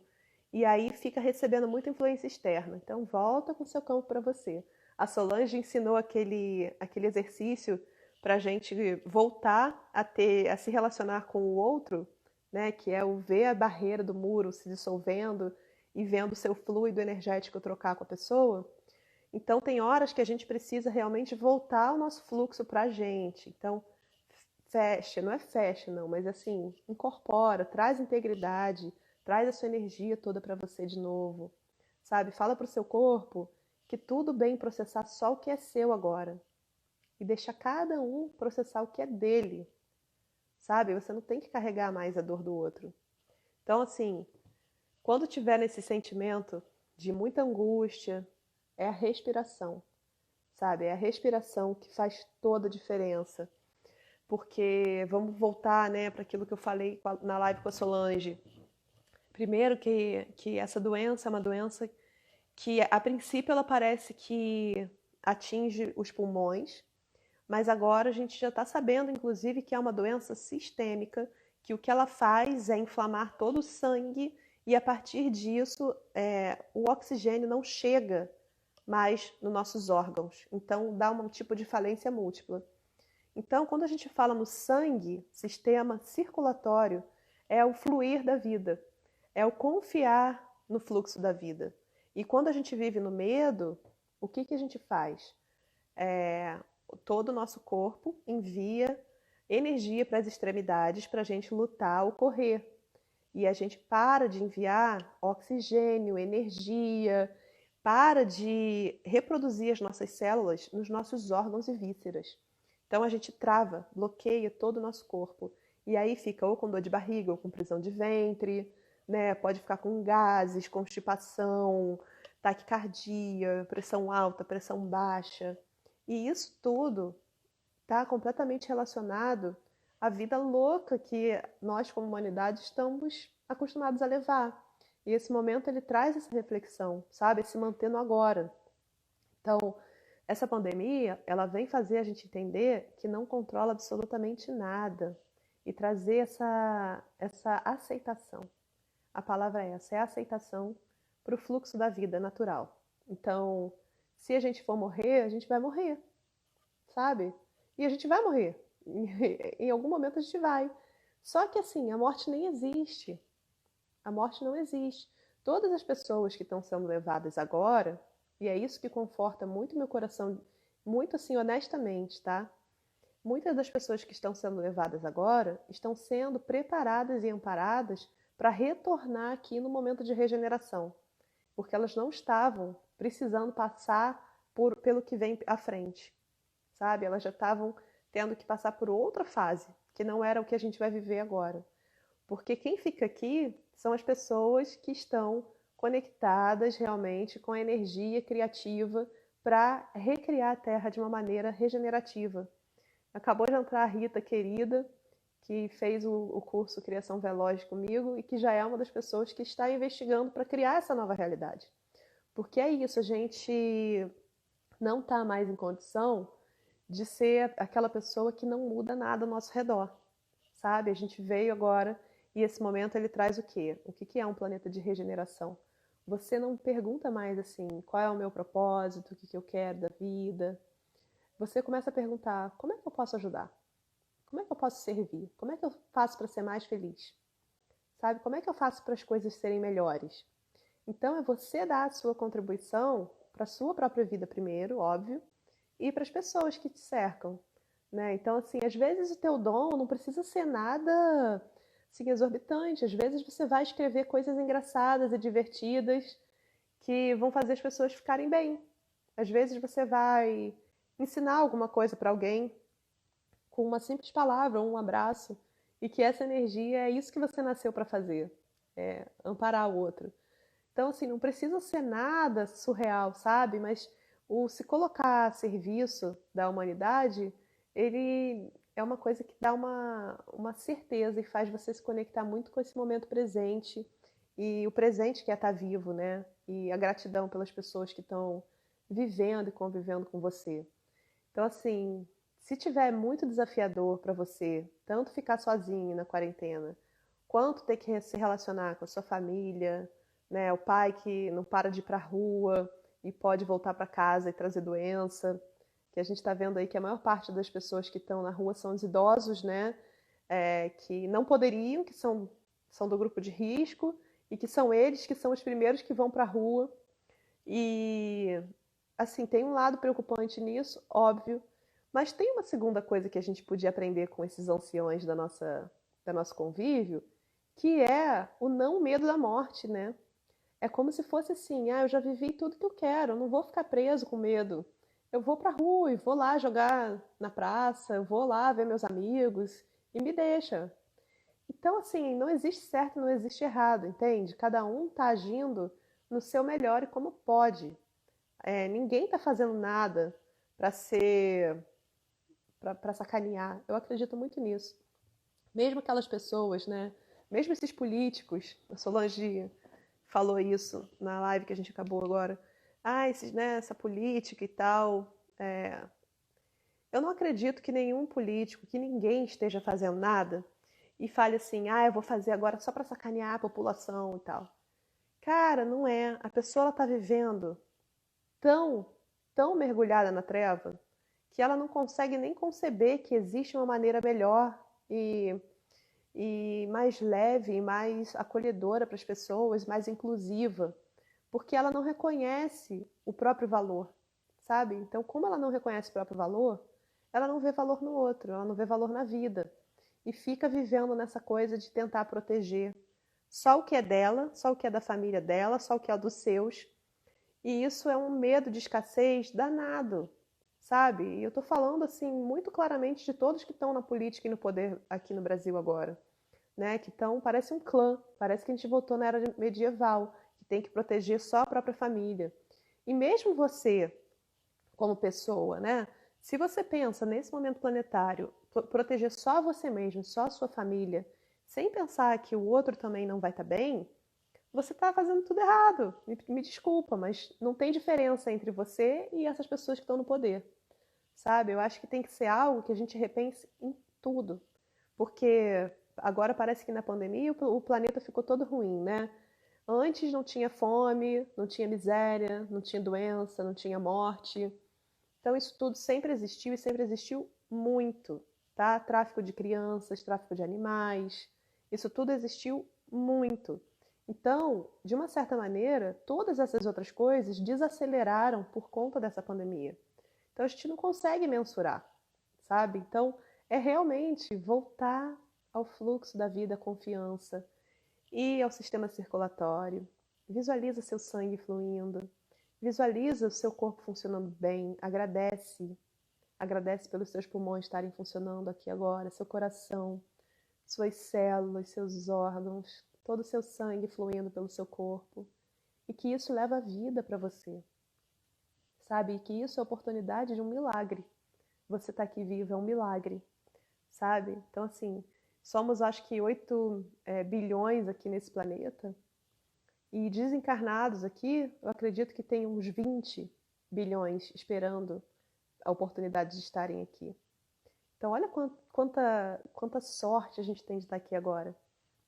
e aí fica recebendo muita influência externa. Então volta com o seu campo para você. A Solange ensinou aquele exercício para a gente voltar a se relacionar com o outro, né? Que é o ver a barreira do muro se dissolvendo e vendo o seu fluido energético trocar com a pessoa. Então tem horas que a gente precisa realmente voltar o nosso fluxo para a gente. Então fecha, não é fecha não, mas assim, incorpora, traz integridade, traz a sua energia toda para você de novo, sabe? Fala para o seu corpo que tudo bem processar só o que é seu agora e deixa cada um processar o que é dele, sabe? Você não tem que carregar mais a dor do outro. Então, assim, quando tiver nesse sentimento de muita angústia, é a respiração, sabe? É a respiração que faz toda a diferença. Porque vamos voltar, né, para aquilo que eu falei na live com a Solange. Primeiro que essa doença é uma doença que, a princípio, ela parece que atinge os pulmões, mas agora a gente já está sabendo, inclusive, que é uma doença sistêmica, que o que ela faz é inflamar todo o sangue e, a partir disso, o oxigênio não chega mais nos nossos órgãos. Então, dá um tipo de falência múltipla. Então, quando a gente fala no sangue, sistema circulatório, é o fluir da vida, é o confiar no fluxo da vida. E quando a gente vive no medo, o que a gente faz? Todo o nosso corpo envia energia para as extremidades para a gente lutar ou correr. E a gente para de enviar oxigênio, energia, para de reproduzir as nossas células nos nossos órgãos e vísceras. Então a gente trava, bloqueia todo o nosso corpo. E aí fica ou com dor de barriga, ou com prisão de ventre, né? Pode ficar com gases, constipação, taquicardia, pressão alta, pressão baixa. E isso tudo está completamente relacionado à vida louca que nós, como humanidade, estamos acostumados a levar. E esse momento ele traz essa reflexão, sabe? Se manter no agora. Então, essa pandemia, ela vem fazer a gente entender que não controla absolutamente nada e trazer essa aceitação. A palavra é essa, é a aceitação para o fluxo da vida natural. Então, se a gente for morrer, a gente vai morrer, sabe? E a gente vai morrer. Em algum momento a gente vai. Só que assim, a morte nem existe. A morte não existe. Todas as pessoas que estão sendo levadas agora, e é isso que conforta muito meu coração, muito assim, honestamente, tá? Muitas das pessoas que estão sendo levadas agora estão sendo preparadas e amparadas para retornar aqui no momento de regeneração, porque elas não estavam precisando passar pelo que vem à frente, sabe? Elas já estavam tendo que passar por outra fase, que não era o que a gente vai viver agora. Porque quem fica aqui são as pessoas que estão conectadas realmente com a energia criativa para recriar a Terra de uma maneira regenerativa. Acabou de entrar a Rita, querida, que fez o curso Criação Veloz comigo e que já é uma das pessoas que está investigando para criar essa nova realidade. Porque é isso, a gente não está mais em condição de ser aquela pessoa que não muda nada ao nosso redor, sabe? A gente veio agora e esse momento ele traz o quê? O que é um planeta de regeneração? Você não pergunta mais assim, qual é o meu propósito, o que eu quero da vida. Você começa a perguntar, como é que eu posso ajudar? Como é que eu posso servir? Como é que eu faço para ser mais feliz? Sabe? Como é que eu faço para as coisas serem melhores? Então é você dar a sua contribuição para a sua própria vida primeiro, óbvio, e para as pessoas que te cercam, né? Então, assim, às vezes o teu dom não precisa ser nada assim, exorbitante. Às vezes você vai escrever coisas engraçadas e divertidas que vão fazer as pessoas ficarem bem. Às vezes você vai ensinar alguma coisa para alguém com uma simples palavra ou um abraço e que essa energia é isso que você nasceu para fazer, é amparar o outro. Então, assim, não precisa ser nada surreal, sabe? Mas o se colocar a serviço da humanidade, ele é uma coisa que dá uma certeza e faz você se conectar muito com esse momento presente e o presente que é estar vivo, né? E a gratidão pelas pessoas que estão vivendo e convivendo com você. Então, assim, se tiver muito desafiador para você, tanto ficar sozinho na quarentena, quanto ter que se relacionar com a sua família, né? O pai que não para de ir para a rua e pode voltar para casa e trazer doença, que a gente está vendo aí que a maior parte das pessoas que estão na rua são os idosos, né? Que não poderiam, que são do grupo de risco e que são eles que são os primeiros que vão para a rua. E, assim, tem um lado preocupante nisso, óbvio, mas tem uma segunda coisa que a gente podia aprender com esses anciões da nosso convívio, que é o não medo da morte, né? É como se fosse assim, eu já vivi tudo que eu quero, eu não vou ficar preso com medo. Eu vou pra rua e vou lá jogar na praça, eu vou lá ver meus amigos e me deixa. Então, assim, não existe certo, não existe errado, entende? Cada um tá agindo no seu melhor e como pode. Ninguém tá fazendo nada para ser, para sacanear. Eu acredito muito nisso. Mesmo aquelas pessoas, né? Mesmo esses políticos, a Solange falou isso na live que a gente acabou agora. Essa política e tal. Eu não acredito que nenhum político, que ninguém esteja fazendo nada e fale assim, eu vou fazer agora só para sacanear a população e tal. Cara, não é. A pessoa está vivendo tão, tão mergulhada na treva que ela não consegue nem conceber que existe uma maneira melhor e mais leve e mais acolhedora para as pessoas, mais inclusiva, porque ela não reconhece o próprio valor. sabe? Então, como ela não reconhece o próprio valor, ela não vê valor no outro, ela não vê valor na vida. E fica vivendo nessa coisa de tentar proteger só o que é dela, só o que é da família dela, só o que é dos seus. E isso é um medo de escassez danado, sabe? E eu tô falando assim muito claramente de todos que estão na política e no poder aqui no Brasil agora, né? Que estão, parece um clã, parece que a gente voltou na era medieval, que tem que proteger só a própria família. E mesmo você, como pessoa, né? Se você pensa nesse momento planetário, proteger só você mesmo, só a sua família, sem pensar que o outro também não vai estar bem, você está fazendo tudo errado. Me desculpa, mas não tem diferença entre você e essas pessoas que estão no poder, sabe? Eu acho que tem que ser algo que a gente repense em tudo, porque agora parece que na pandemia o planeta ficou todo ruim, né? Antes não tinha fome, não tinha miséria, não tinha doença, não tinha morte. Então isso tudo sempre existiu e sempre existiu muito, tá? Tráfico de crianças, tráfico de animais, isso tudo existiu muito. Então, de uma certa maneira, todas essas outras coisas desaceleraram por conta dessa pandemia. Então a gente não consegue mensurar, sabe? Então é realmente voltar ao fluxo da vida, à confiança, e ao sistema circulatório. Visualiza seu sangue fluindo, visualiza o seu corpo funcionando bem, agradece. Agradece pelos seus pulmões estarem funcionando aqui agora, seu coração, suas células, seus órgãos, todo o seu sangue fluindo pelo seu corpo. E que isso leva a vida para você, sabe? E que isso é a oportunidade de um milagre. Você está aqui vivo é um milagre, sabe? Então, assim, somos acho que 8 bilhões aqui nesse planeta. E desencarnados aqui, eu acredito que tem uns 20 bilhões esperando a oportunidade de estarem aqui. Então, olha quanta sorte a gente tem de estar aqui agora.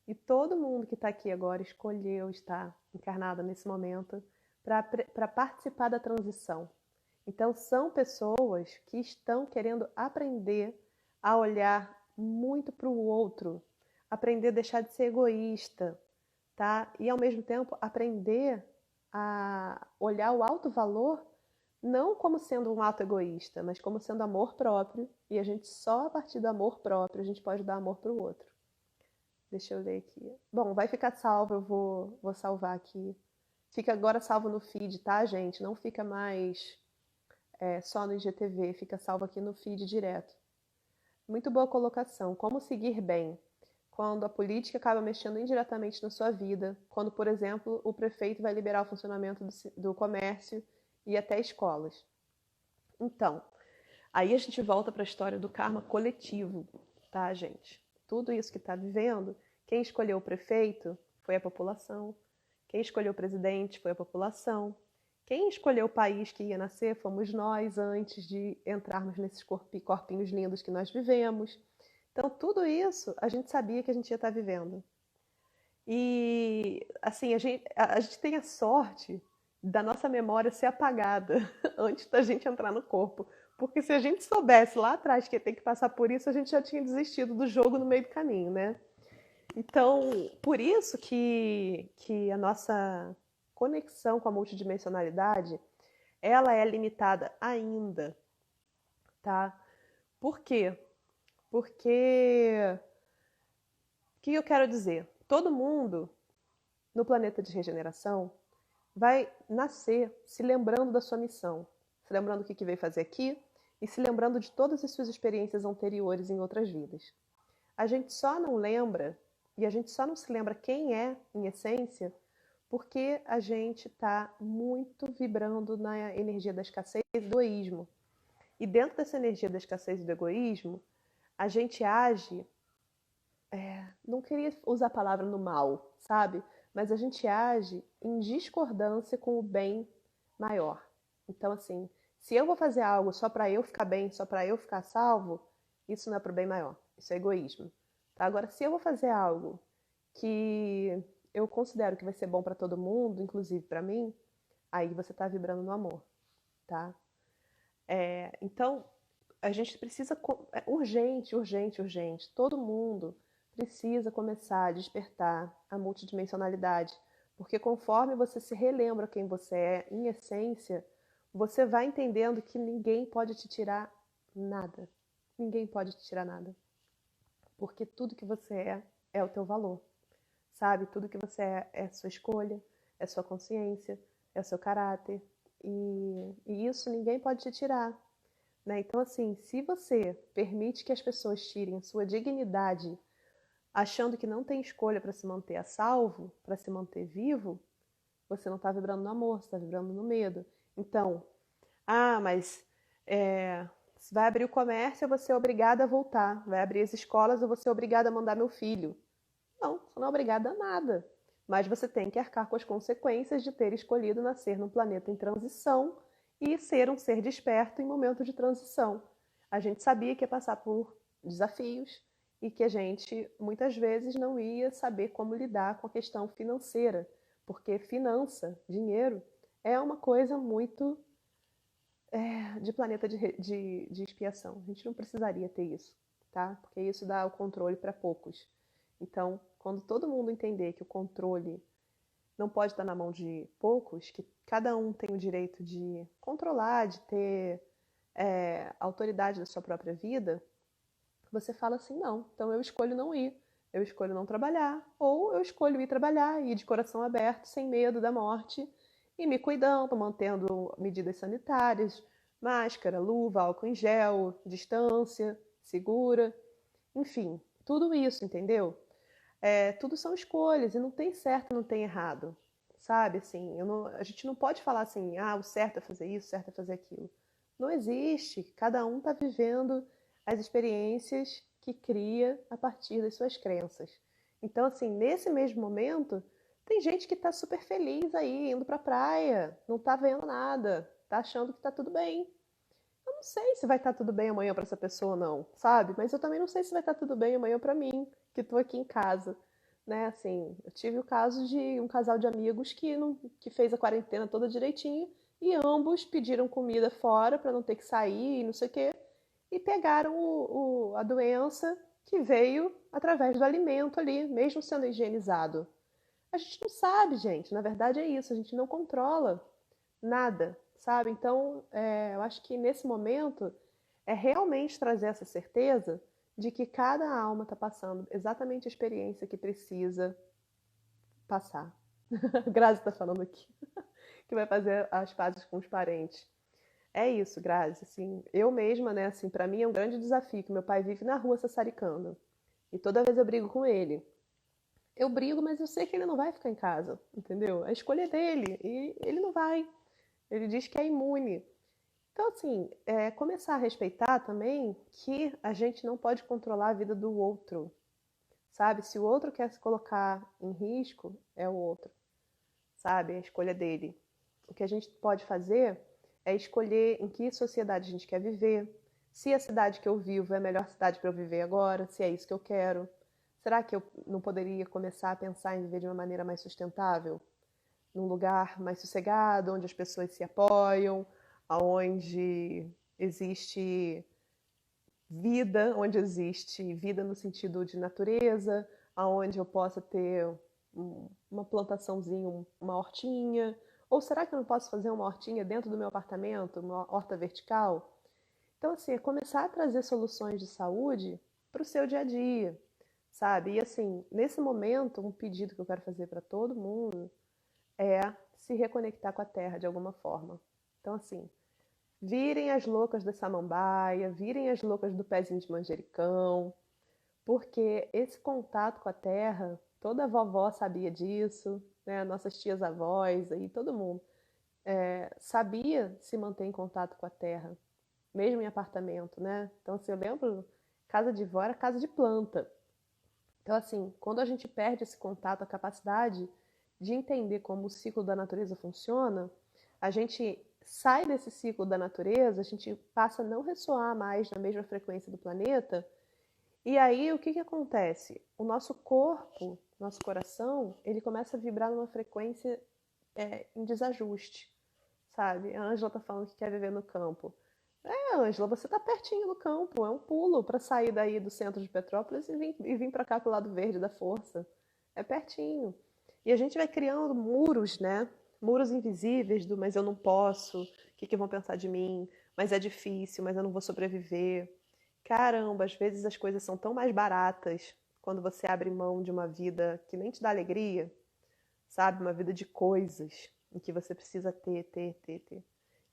E todo mundo que está aqui agora escolheu estar encarnado nesse momento para participar da transição. Então, são pessoas que estão querendo aprender a olhar muito para o outro, aprender a deixar de ser egoísta, tá? E, ao mesmo tempo, aprender a olhar o alto valor não como sendo um ato egoísta, mas como sendo amor próprio, e a gente só a partir do amor próprio a gente pode dar amor para o outro. Deixa eu ler aqui. Bom, vai ficar salvo, eu vou salvar aqui. Fica agora salvo no feed, tá, gente? Não fica mais só no IGTV, fica salvo aqui no feed direto. Muito boa colocação. Como seguir bem? Quando a política acaba mexendo indiretamente na sua vida, quando, por exemplo, o prefeito vai liberar o funcionamento do comércio e até escolas. Então, aí a gente volta para a história do karma coletivo, tá, gente? Tudo isso que está vivendo, quem escolheu o prefeito foi a população, quem escolheu o presidente foi a população, quem escolheu o país que ia nascer fomos nós antes de entrarmos nesses corpinhos lindos que nós vivemos. Então, tudo isso a gente sabia que a gente ia estar vivendo. E, assim, a gente tem a sorte da nossa memória ser apagada antes da gente entrar no corpo. Porque se a gente soubesse lá atrás que ia ter que passar por isso, a gente já tinha desistido do jogo no meio do caminho, né? Então, por isso que a nossa conexão com a multidimensionalidade, ela é limitada ainda, tá? Por quê? Porque, o que eu quero dizer? Todo mundo no planeta de regeneração vai nascer se lembrando da sua missão, se lembrando o que veio fazer aqui e se lembrando de todas as suas experiências anteriores em outras vidas. A gente só não lembra, e a gente só não se lembra quem é, em essência, porque a gente está muito vibrando na energia da escassez e do egoísmo. E dentro dessa energia da escassez e do egoísmo, a gente age, não queria usar a palavra no mal, sabe? Mas a gente age em discordância com o bem maior. Então, assim, se eu vou fazer algo só para eu ficar bem, só para eu ficar salvo, isso não é para o bem maior, isso é egoísmo. Tá? Agora, se eu vou fazer algo que eu considero que vai ser bom para todo mundo, inclusive para mim, aí você está vibrando no amor, tá? Então, a gente precisa, urgente, urgente, urgente, todo mundo precisa começar a despertar a multidimensionalidade, porque conforme você se relembra quem você é, em essência, você vai entendendo que ninguém pode te tirar nada. Ninguém pode te tirar nada. Porque tudo que você é o teu valor. Sabe? Tudo que você é sua escolha, é sua consciência, é o seu caráter. E isso ninguém pode te tirar. Né? Então, assim, se você permite que as pessoas tirem a sua dignidade achando que não tem escolha para se manter a salvo, para se manter vivo, você não está vibrando no amor, você está vibrando no medo. Então, mas se vai abrir o comércio, eu vou ser obrigada a voltar. Vai abrir as escolas, eu vou ser obrigada a mandar meu filho. Não, você não é obrigada a nada. Mas você tem que arcar com as consequências de ter escolhido nascer num planeta em transição e ser um ser desperto em momento de transição. A gente sabia que ia passar por desafios e que a gente, muitas vezes, não ia saber como lidar com a questão financeira, porque finança, dinheiro, é uma coisa muito de planeta de expiação. A gente não precisaria ter isso, tá? Porque isso dá o controle para poucos. Então, quando todo mundo entender que o controle não pode estar na mão de poucos, que cada um tem o direito de controlar, de ter autoridade da sua própria vida, você fala assim, não, então eu escolho não ir, eu escolho não trabalhar, ou eu escolho ir trabalhar, ir de coração aberto, sem medo da morte, e me cuidando, mantendo medidas sanitárias, máscara, luva, álcool em gel, distância, segura, enfim, tudo isso, entendeu? Tudo são escolhas e não tem certo, não tem errado, sabe? Assim, a gente não pode falar assim, o certo é fazer isso, o certo é fazer aquilo. Não existe. Cada um está vivendo as experiências que cria a partir das suas crenças. Então, assim, nesse mesmo momento, tem gente que está super feliz aí, indo para a praia, não está vendo nada, está achando que está tudo bem. Eu não sei se vai estar tudo bem amanhã para essa pessoa ou não, sabe? Mas eu também não sei se vai estar tudo bem amanhã para mim, que estou aqui em casa, né? Assim, eu tive o caso de um casal de amigos que fez a quarentena toda direitinho e ambos pediram comida fora para não ter que sair e não sei o quê, e pegaram a doença que veio através do alimento ali, mesmo sendo higienizado. A gente não sabe, gente. Na verdade é isso, a gente não controla nada, sabe? Então, eu acho que nesse momento é realmente trazer essa certeza de que cada alma está passando exatamente a experiência que precisa passar. Grazi está falando aqui que vai fazer as pazes com os parentes. É isso, Grazi. Assim, eu mesma, né? Assim, para mim é um grande desafio que meu pai vive na rua sassaricando. E toda vez eu brigo com ele. Eu brigo, mas eu sei que ele não vai ficar em casa, entendeu? A escolha é dele e ele não vai. Ele diz que é imune. Então, assim, começar a respeitar também que a gente não pode controlar a vida do outro, sabe? Se o outro quer se colocar em risco, é o outro, sabe? É a escolha dele. O que a gente pode fazer é escolher em que sociedade a gente quer viver, se a cidade que eu vivo é a melhor cidade para eu viver agora, se é isso que eu quero. Será que eu não poderia começar a pensar em viver de uma maneira mais sustentável? Num lugar mais sossegado, onde as pessoas se apoiam, onde existe vida, onde existe vida no sentido de natureza, onde eu possa ter uma plantaçãozinha, uma hortinha. Ou será que eu não posso fazer uma hortinha dentro do meu apartamento, uma horta vertical? Então, assim, é começar a trazer soluções de saúde para o seu dia a dia, sabe? E, assim, nesse momento, um pedido que eu quero fazer para todo mundo é se reconectar com a terra de alguma forma. Então, assim, virem as loucas da samambaia, virem as loucas do pezinho de manjericão, porque esse contato com a terra, toda vovó sabia disso, né? Nossas tias avós, aí todo mundo sabia se manter em contato com a terra, mesmo em apartamento, né? Então, assim, eu lembro, casa de vó era casa de planta. Então, assim, quando a gente perde esse contato, a capacidade de entender como o ciclo da natureza funciona, a gente sai desse ciclo da natureza, a gente passa a não ressoar mais na mesma frequência do planeta, e aí o que que acontece? O nosso corpo, nosso coração, ele começa a vibrar numa frequência em desajuste, sabe? A Ângela tá falando que quer viver no campo. Ângela, você tá pertinho do campo, é um pulo para sair daí do centro de Petrópolis e vir para cá pro lado verde da força. É pertinho. E a gente vai criando muros, né? Muros invisíveis do mas eu não posso, que vão pensar de mim, mas é difícil, mas eu não vou sobreviver. Caramba, às vezes as coisas são tão mais baratas quando você abre mão de uma vida que nem te dá alegria, sabe? Uma vida de coisas em que você precisa ter.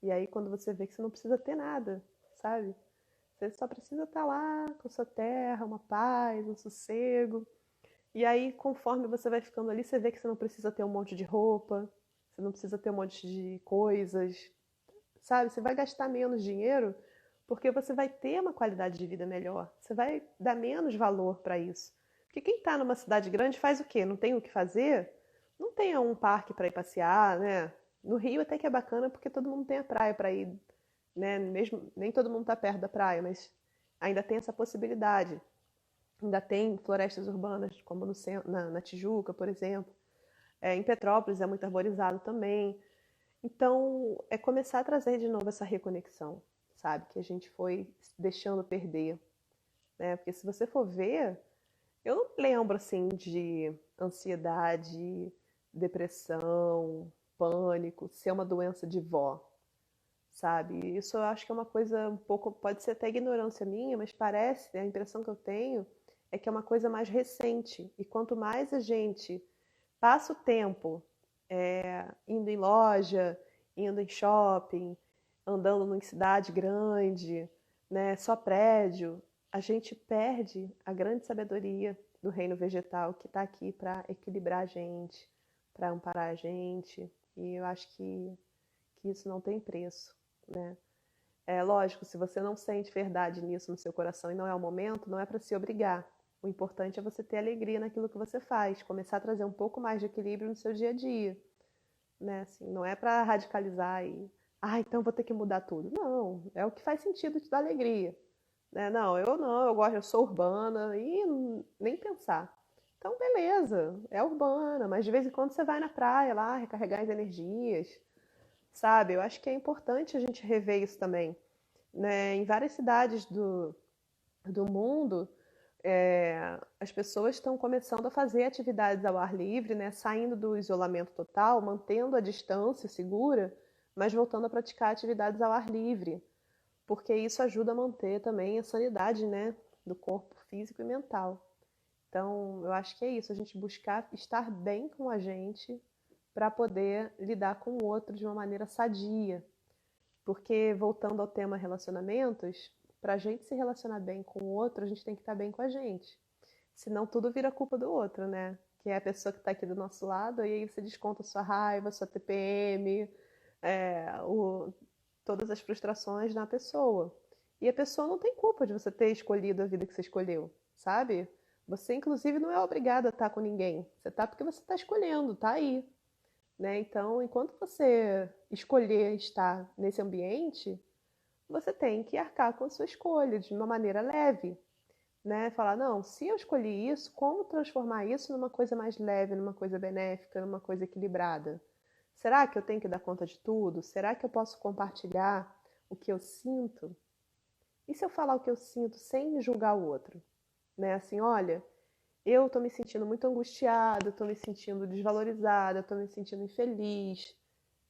E aí quando você vê que você não precisa ter nada, sabe? Você só precisa estar lá com a sua terra, uma paz, um sossego. E aí, conforme você vai ficando ali, você vê que você não precisa ter um monte de roupa, você não precisa ter um monte de coisas, sabe? Você vai gastar menos dinheiro porque você vai ter uma qualidade de vida melhor. Você vai dar menos valor para isso. Porque quem está numa cidade grande faz o quê? Não tem o que fazer? Não tem um parque para ir passear, né? No Rio até que é bacana porque todo mundo tem a praia para ir, né? Mesmo nem todo mundo está perto da praia, mas ainda tem essa possibilidade. Ainda tem florestas urbanas, como na Tijuca, por exemplo. Em Petrópolis é muito arborizado também. Então, é começar a trazer de novo essa reconexão, sabe? Que a gente foi deixando perder, né? Porque se você for ver, eu não lembro, assim, de ansiedade, depressão, pânico, ser uma doença de vó, sabe? Isso eu acho que é uma coisa um pouco, pode ser até ignorância minha, mas parece, né, a impressão que eu tenho é que é uma coisa mais recente. E quanto mais a gente passa o tempo indo em loja, indo em shopping, andando em cidade grande, né, só prédio, a gente perde a grande sabedoria do reino vegetal que está aqui para equilibrar a gente, para amparar a gente. E eu acho que isso não tem preço, né? É lógico, se você não sente verdade nisso no seu coração e não é o momento, não é para se obrigar. O importante é você ter alegria naquilo que você faz, começar a trazer um pouco mais de equilíbrio no seu dia a dia, né? Assim, não é para radicalizar e, então vou ter que mudar tudo. Não, é o que faz sentido te dar alegria, né? Não, eu gosto, eu sou urbana e nem pensar. Então, beleza, é urbana, mas de vez em quando você vai na praia lá recarregar as energias, sabe? Eu acho que é importante a gente rever isso também, né? Em várias cidades do mundo, as pessoas estão começando a fazer atividades ao ar livre, né? Saindo do isolamento total, mantendo a distância segura, mas voltando a praticar atividades ao ar livre, porque isso ajuda a manter também a sanidade, né? Do corpo físico e mental. Então, eu acho que é isso, a gente buscar estar bem com a gente para poder lidar com o outro de uma maneira sadia. Porque, voltando ao tema relacionamentos, para a gente se relacionar bem com o outro, a gente tem que estar bem com a gente. Senão tudo vira culpa do outro, né? Que é a pessoa que está aqui do nosso lado, e aí você desconta sua raiva, sua TPM, é, o, todas as frustrações na pessoa. E a pessoa não tem culpa de você ter escolhido a vida que você escolheu, sabe? Você, inclusive, não é obrigado a estar com ninguém. Você está porque você está escolhendo, tá aí, né? Então, enquanto você escolher estar nesse ambiente, você tem que arcar com a sua escolha de uma maneira leve, né? Falar, não, se eu escolhi isso, como transformar isso numa coisa mais leve, numa coisa benéfica, numa coisa equilibrada? Será que eu tenho que dar conta de tudo? Será que eu posso compartilhar o que eu sinto? E se eu falar o que eu sinto sem julgar o outro? Né? Assim, olha, eu tô me sentindo muito angustiada, tô me sentindo desvalorizada, tô me sentindo infeliz.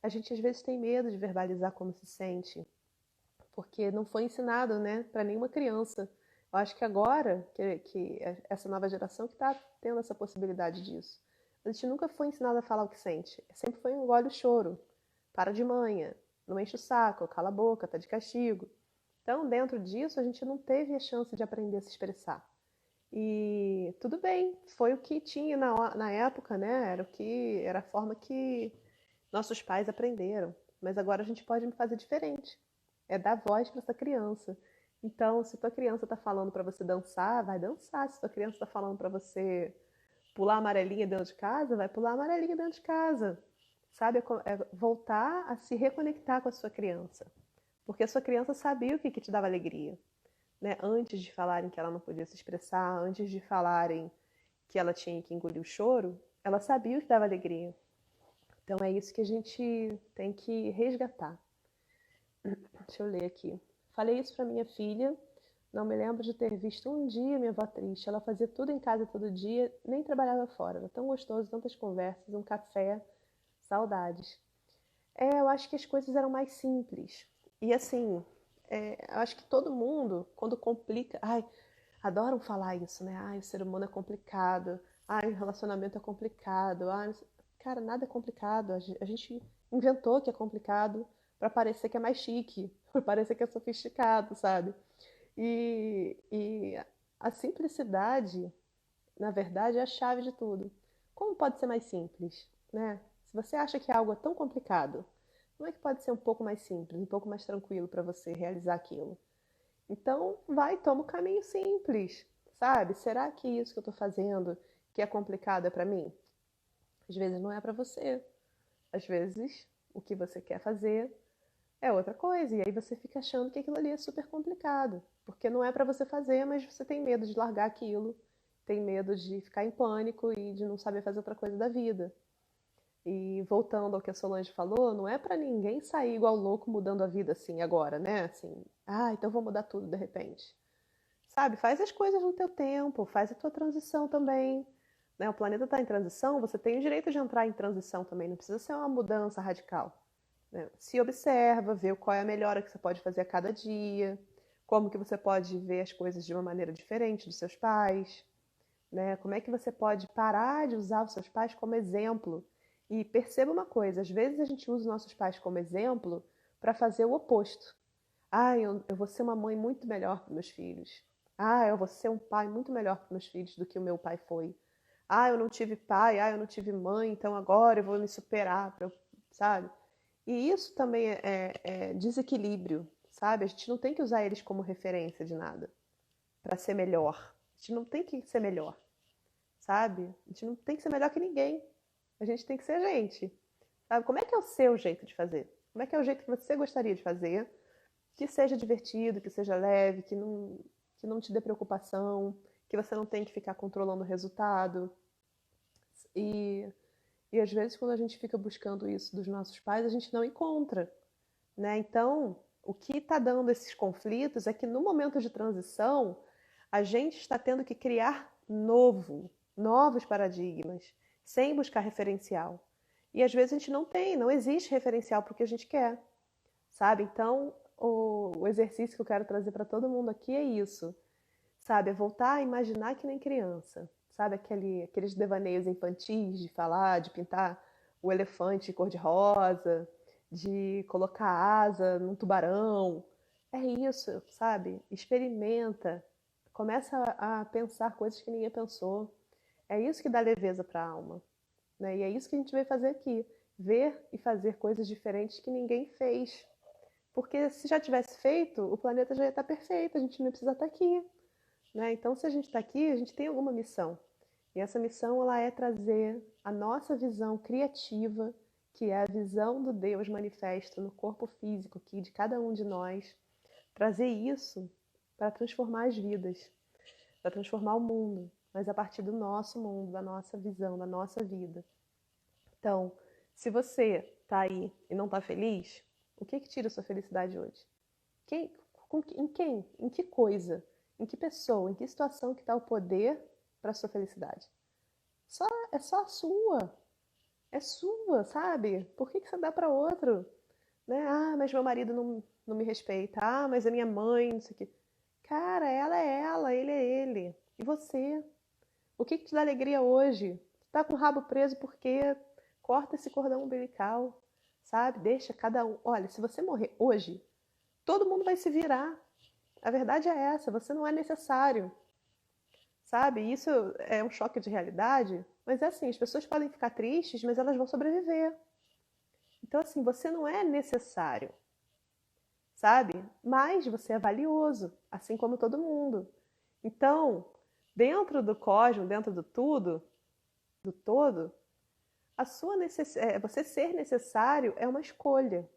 A gente às vezes tem medo de verbalizar como se sente, porque não foi ensinado, né, para nenhuma criança. Eu acho que agora, que essa nova geração que está tendo essa possibilidade disso. A gente nunca foi ensinado a falar o que sente. Sempre foi um engole o choro, para de manhã, não enche o saco, cala a boca, tá de castigo. Então, dentro disso, a gente não teve a chance de aprender a se expressar. E tudo bem, foi o que tinha na época, né? Era a forma que nossos pais aprenderam. Mas agora a gente pode fazer diferente. É dar voz para essa criança. Então, se tua criança está falando para você dançar, vai dançar. Se tua criança está falando para você pular amarelinha dentro de casa, vai pular amarelinha dentro de casa. Sabe? É voltar a se reconectar com a sua criança. Porque a sua criança sabia o que te dava alegria, né? Antes de falarem que ela não podia se expressar, antes de falarem que ela tinha que engolir o choro, ela sabia o que dava alegria. Então é isso que a gente tem que resgatar. Deixa eu ler aqui. Falei isso para minha filha. Não me lembro de ter visto um dia minha avó triste. Ela fazia tudo em casa todo dia, nem trabalhava fora. Era tão gostoso, tantas conversas, um café, saudades. Eu acho que as coisas eram mais simples. E assim, eu acho que todo mundo, quando complica. Ai, adoram falar isso, né? Ai, o ser humano é complicado. Ai, o relacionamento é complicado. Ai, cara, nada é complicado. A gente inventou que é complicado para parecer que é mais chique, para parecer que é sofisticado, sabe? E a simplicidade, na verdade, é a chave de tudo. Como pode ser mais simples, né? Se você acha que algo é tão complicado, como é que pode ser um pouco mais simples, um pouco mais tranquilo para você realizar aquilo? Então, vai, toma o caminho simples, sabe? Será que isso que eu estou fazendo, que é complicado, é para mim? Às vezes não é para você. Às vezes, o que você quer fazer é outra coisa. E aí você fica achando que aquilo ali é super complicado. Porque não é para você fazer, mas você tem medo de largar aquilo. Tem medo de ficar em pânico e de não saber fazer outra coisa da vida. E voltando ao que a Solange falou, não é para ninguém sair igual louco mudando a vida assim agora, né? Assim, então vou mudar tudo de repente. Sabe, faz as coisas no teu tempo, faz a tua transição também. Né? O planeta está em transição, você tem o direito de entrar em transição também, não precisa ser uma mudança radical. Né? Se observa, vê qual é a melhora que você pode fazer a cada dia, como que você pode ver as coisas de uma maneira diferente dos seus pais, né? Como é que você pode parar de usar os seus pais como exemplo. E perceba uma coisa, às vezes a gente usa os nossos pais como exemplo para fazer o oposto. Eu vou ser uma mãe muito melhor para meus filhos. Eu vou ser um pai muito melhor para meus filhos do que o meu pai foi. Eu não tive pai, eu não tive mãe, então agora eu vou me superar, sabe? E isso também é desequilíbrio, sabe? A gente não tem que usar eles como referência de nada para ser melhor. A gente não tem que ser melhor, sabe? A gente não tem que ser melhor que ninguém. A gente tem que ser a gente, sabe? Como é que é o seu jeito de fazer? Como é que é o jeito que você gostaria de fazer? Que seja divertido, que seja leve, que não te dê preocupação, que você não tenha que ficar controlando o resultado. E, e às vezes, quando a gente fica buscando isso dos nossos pais, a gente não encontra, né? Então, o que está dando esses conflitos é que no momento de transição, a gente está tendo que criar novos paradigmas, sem buscar referencial. E às vezes a gente não existe referencial para o que a gente quer, sabe? Então, o exercício que eu quero trazer para todo mundo aqui é isso, sabe? É voltar a imaginar que nem criança, sabe? Aqueles devaneios infantis de falar, de pintar o elefante cor-de-rosa, de colocar asa num tubarão. É isso, sabe? Experimenta, começa a pensar coisas que ninguém pensou. É isso que dá leveza para a alma, né? E é isso que a gente veio fazer aqui, ver e fazer coisas diferentes que ninguém fez. Porque se já tivesse feito, o planeta já ia estar perfeito, a gente não precisa estar aqui, né? Então, se a gente está aqui, a gente tem alguma missão. E essa missão ela é trazer a nossa visão criativa, que é a visão do Deus manifesto no corpo físico aqui de cada um de nós, trazer isso para transformar as vidas, para transformar o mundo, mas a partir do nosso mundo, da nossa visão, da nossa vida. Então, se você está aí e não está feliz, o que tira a sua felicidade hoje? Em quem? Em que coisa? Em que pessoa? Em que situação que está o poder para a sua felicidade? É só a sua. É sua, sabe? Por que você dá para outro? Né? Mas meu marido não me respeita. Mas a minha mãe, não sei o quê. Cara, ela é ela, ele é ele. E você? O que te dá alegria hoje? Tá com o rabo preso porque corta esse cordão umbilical, sabe? Deixa cada um. Olha, se você morrer hoje, todo mundo vai se virar. A verdade é essa, você não é necessário, sabe? Isso é um choque de realidade, mas é assim, as pessoas podem ficar tristes, mas elas vão sobreviver. Então, assim, você não é necessário, sabe? Mas você é valioso, assim como todo mundo. Então, dentro do cosmos, dentro do tudo, do todo, você ser necessário é uma escolha,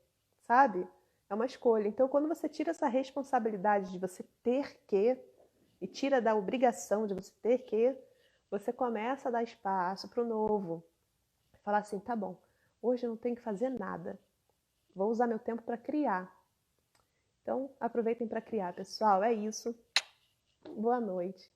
sabe? É uma escolha. Então, quando você tira essa responsabilidade de você ter que, e tira da obrigação de você ter que, você começa a dar espaço para o novo. Falar assim, tá bom, hoje eu não tenho que fazer nada. Vou usar meu tempo para criar. Então, aproveitem para criar, pessoal. É isso. Boa noite.